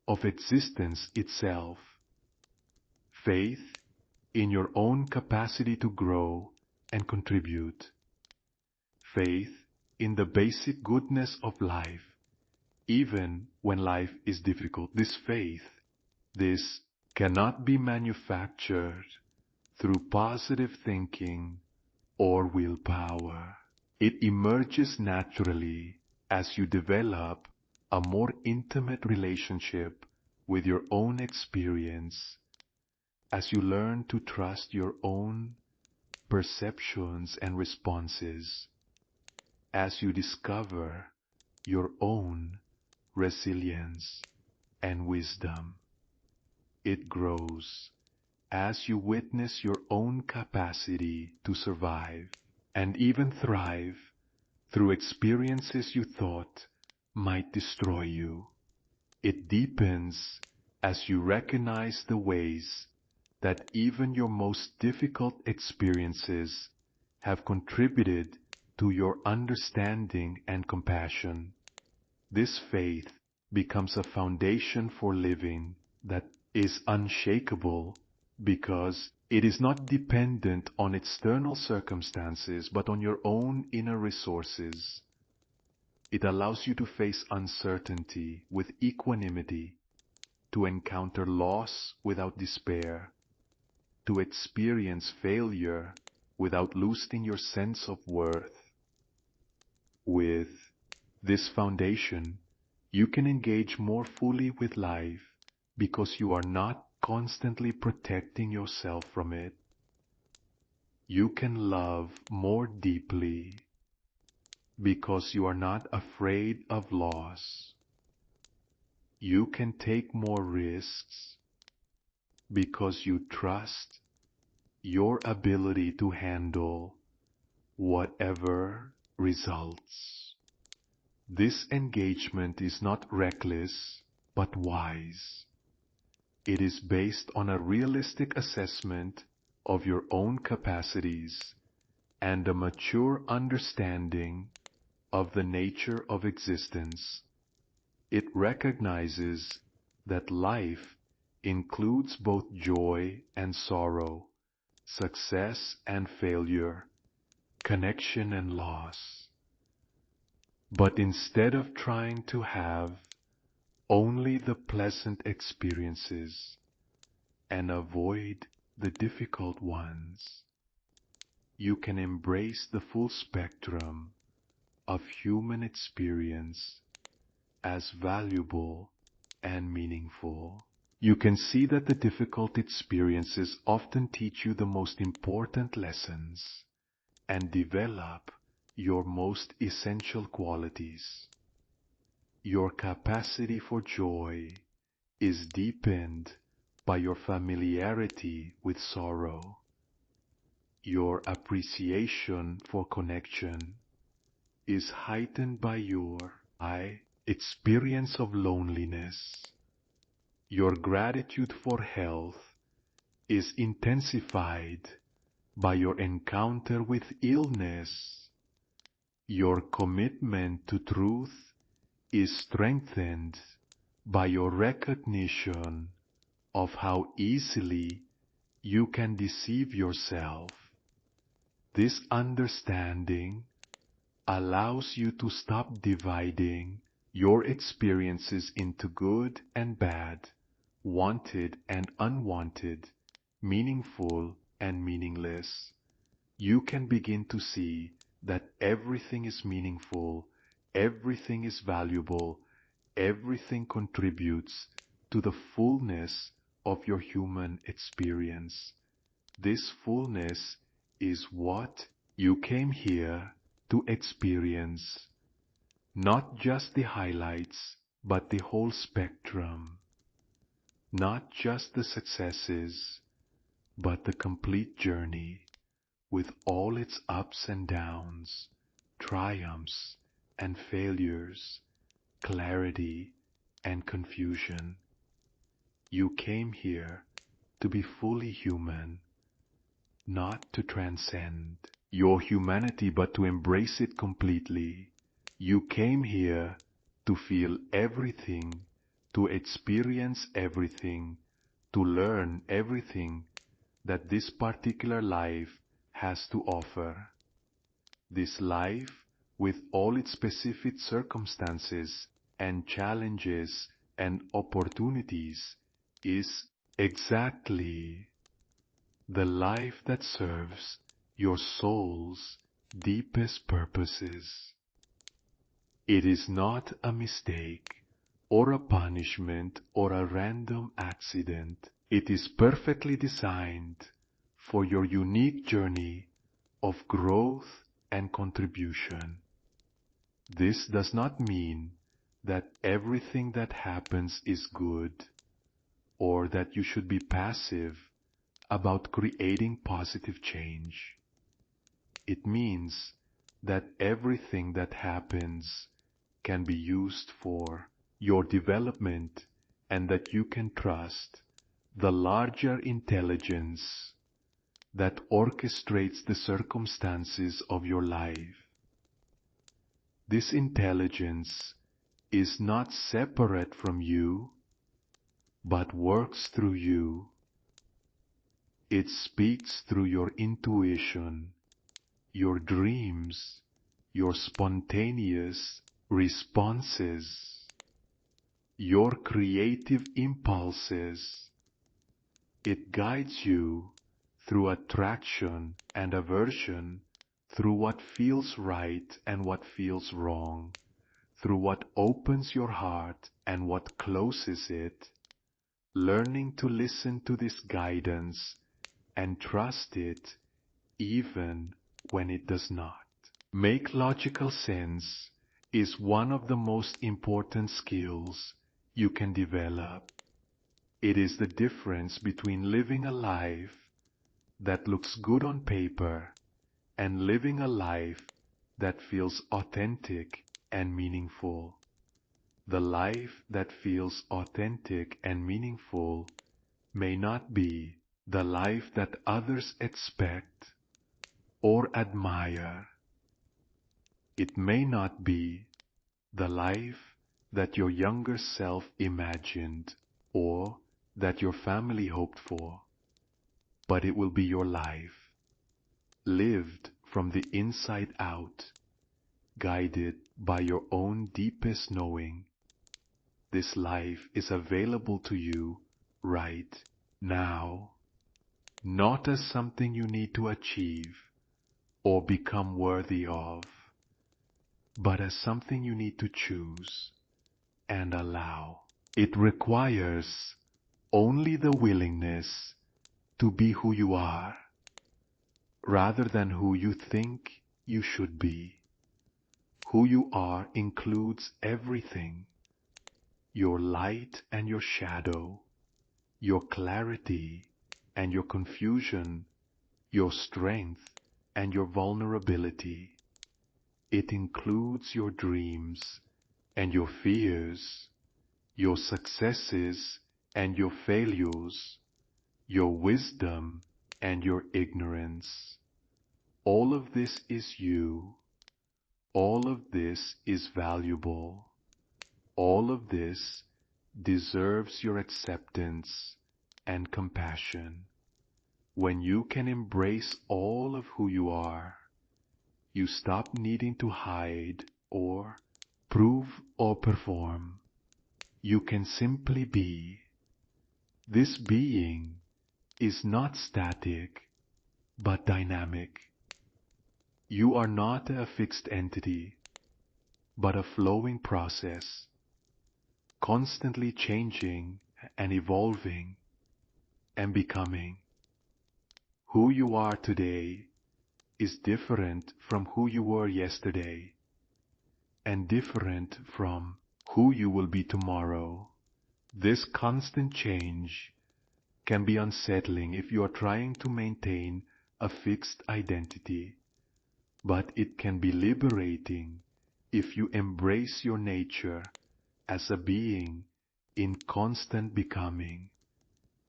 S1: of existence itself, faith in your own capacity to grow and contribute, faith in the basic goodness of life, even when life is difficult. This cannot be manufactured through positive thinking or willpower. It emerges naturally as you develop a more intimate relationship with your own experience, as you learn to trust your own perceptions and responses, as you discover your own resilience and wisdom. It grows as you witness your own capacity to survive and even thrive through experiences you thought might destroy you. It deepens as you recognize the ways that even your most difficult experiences have contributed to your understanding and compassion. This faith becomes a foundation for living that is unshakable because it is not dependent on external circumstances but on your own inner resources. It allows you to face uncertainty with equanimity, to encounter loss without despair, to experience failure without losing your sense of worth. With this foundation, you can engage more fully with life because you are not constantly protecting yourself from it. You can love more deeply because you are not afraid of loss. You can take more risks because you trust your ability to handle whatever results. This engagement is not reckless but wise. It is based on a realistic assessment of your own capacities and a mature understanding of the nature of existence. It recognizes that life includes both joy and sorrow, success and failure, connection and loss. But instead of trying to have only the pleasant experiences and avoid the difficult ones, you can embrace the full spectrum of human experience as valuable and meaningful. You can see that the difficult experiences often teach you the most important lessons and develop your most essential qualities. Your capacity for joy is deepened by your familiarity with sorrow. Your appreciation for connection is heightened by your experience of loneliness. Your gratitude for health is intensified by your encounter with illness. Your commitment to truth is strengthened by your recognition of how easily you can deceive yourself. This understanding allows you to stop dividing your experiences into good and bad, wanted and unwanted, meaningful and meaningless. you can begin to see that everything is meaningful, everything is valuable, everything contributes to the fullness of your human experience. This fullness is what you came here to experience. Not just the highlights, but the whole spectrum. Not just the successes, but the complete journey with all its ups and downs, triumphs and failures, clarity and confusion. You came here to be fully human, not to transcend your humanity, but to embrace it completely. You came here to feel everything, to experience everything, to learn everything that this particular life has to offer. This life, with all its specific circumstances and challenges and opportunities, is exactly the life that serves your soul's deepest purposes. It is not a mistake, or a punishment, or a random accident. It is perfectly designed for your unique journey of growth and contribution. This does not mean that everything that happens is good, or that you should be passive about creating positive change. It means that everything that happens can be used for your development, and that you can trust the larger intelligence that orchestrates the circumstances of your life. This intelligence is not separate from you, but works through you. It speaks through your intuition, your dreams, your spontaneous responses, your creative impulses. It guides you through attraction and aversion, through what feels right and what feels wrong, through what opens your heart and what closes it, learning to listen to this guidance and trust it even when it does not. Make logical sense is one of the most important skills you can develop. It is the difference between living a life that looks good on paper and living a life that feels authentic and meaningful. The life that feels authentic and meaningful may not be the life that others expect or admire. It may not be the life that your younger self imagined or that your family hoped for, but it will be your life, lived from the inside out, guided by your own deepest knowing. This life is available to you right now, not as something you need to achieve or become worthy of, but as something you need to choose and allow. It requires only the willingness to be who you are, rather than who you think you should be. Who you are includes everything: your light and your shadow, your clarity and your confusion, your strength and your vulnerability. It includes your dreams and your fears, your successes and your failures, your wisdom and your ignorance. All of this is you. All of this is valuable. All of this deserves your acceptance and compassion. When you can embrace all of who you are, you stop needing to hide or prove or perform. You can simply be. This being is not static, but dynamic. You are not a fixed entity, but a flowing process, constantly changing and evolving and becoming. Who you are today is different from who you were yesterday, and different from who you will be tomorrow. This constant change can be unsettling if you are trying to maintain a fixed identity, but it can be liberating if you embrace your nature as a being in constant becoming.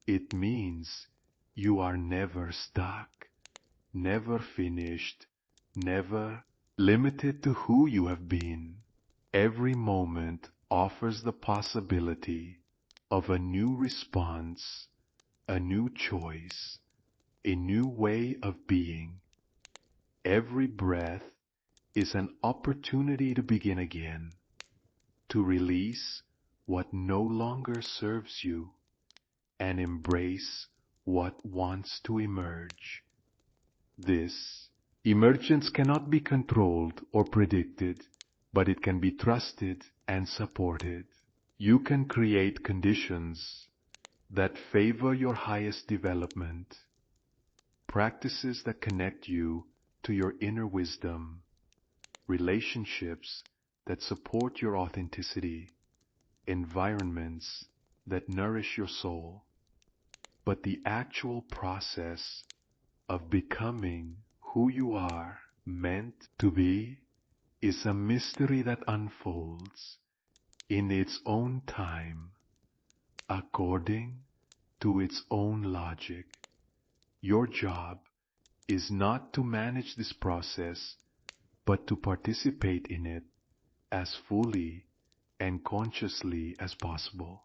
S1: It means you are never stuck, never finished, never limited to who you have been. Every moment offers the possibility of a new response, a new choice, a new way of being. Every breath is an opportunity to begin again, to release what no longer serves you, and embrace what wants to emerge. This emergence cannot be controlled or predicted, but it can be trusted and supported. You can create conditions that favor your highest development, practices that connect you to your inner wisdom, relationships that support your authenticity, environments that nourish your soul. But the actual process of becoming who you are meant to be is a mystery that unfolds in its own time, according to its own logic. Your job is not to manage this process, but to participate in it as fully and consciously as possible.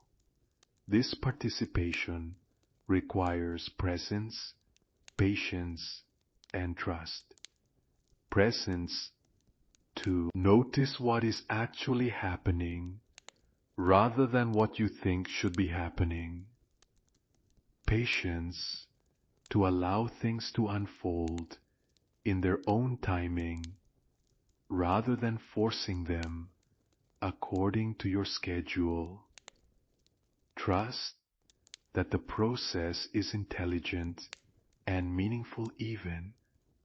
S1: This participation requires presence, patience, and trust. Presence to notice what is actually happening rather than what you think should be happening. Patience to allow things to unfold in their own timing rather than forcing them according to your schedule. Trust that the process is intelligent and meaningful even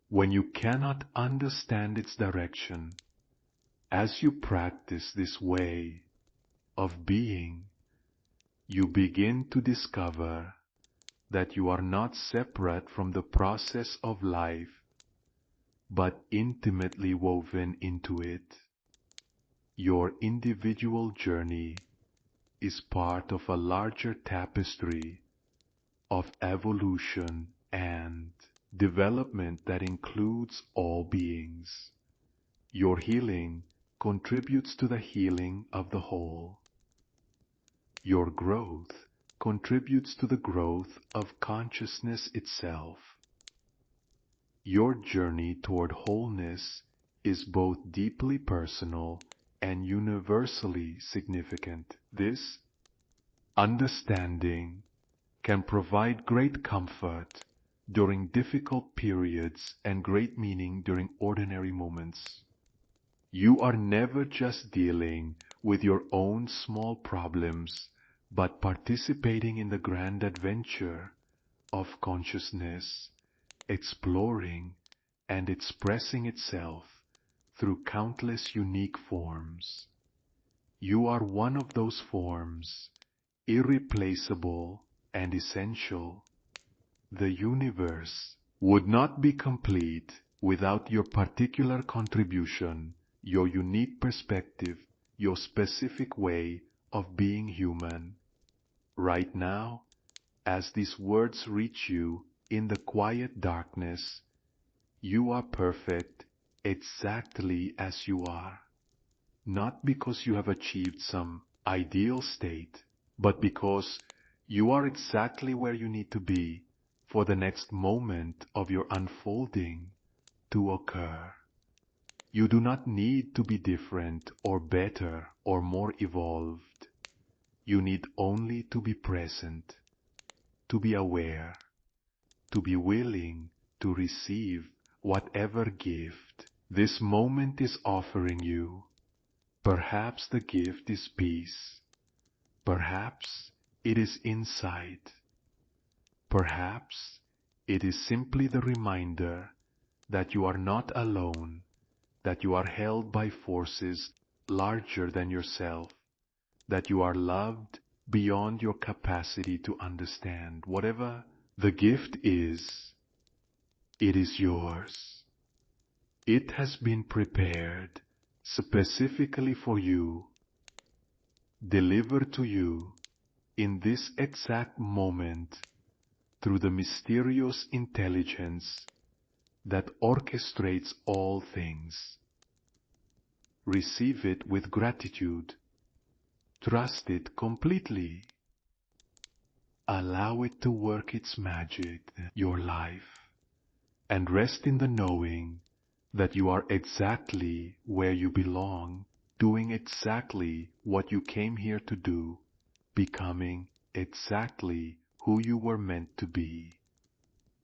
S1: when you cannot understand its direction. As you practice this way of being, you begin to discover that you are not separate from the process of life, but intimately woven into it. Your individual journey is part of a larger tapestry of evolution and development that includes all beings. Your healing contributes to the healing of the whole. Your growth contributes to the growth of consciousness itself. Your journey toward wholeness is both deeply personal and universally significant. This understanding can provide great comfort during difficult periods and great meaning during ordinary moments. You are never just dealing with your own small problems, but participating in the grand adventure of consciousness, exploring and expressing itself through countless unique forms. You are one of those forms, irreplaceable and essential. The universe would not be complete without your particular contribution, your unique perspective, your specific way of being human. Right now, as these words reach you in the quiet darkness, you are perfect exactly as you are. Not because you have achieved some ideal state, but because you are exactly where you need to be for the next moment of your unfolding to occur. You do not need to be different or better or more evolved. You need only to be present, to be aware, to be willing to receive whatever gift this moment is offering you. Perhaps the gift is peace. Perhaps it is insight. Perhaps it is simply the reminder that you are not alone, that you are held by forces larger than yourself, that you are loved beyond your capacity to understand. Whatever the gift is, it is yours. It has been prepared specifically for you, delivered to you in this exact moment through the mysterious intelligence that orchestrates all things. Receive it with gratitude. Trust it completely. Allow it to work its magic in your life, and rest in the knowing that you are exactly where you belong, doing exactly what you came here to do, becoming exactly who you were meant to be.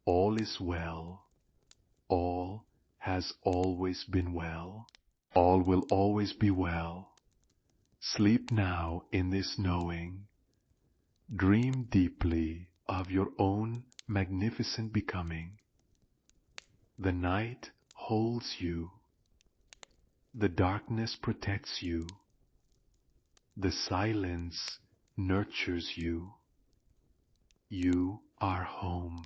S1: All is well. All has always been well. All will always be well. Sleep now in this knowing. Dream deeply of your own magnificent becoming. The night holds you. The darkness protects you. The silence nurtures you. You are home.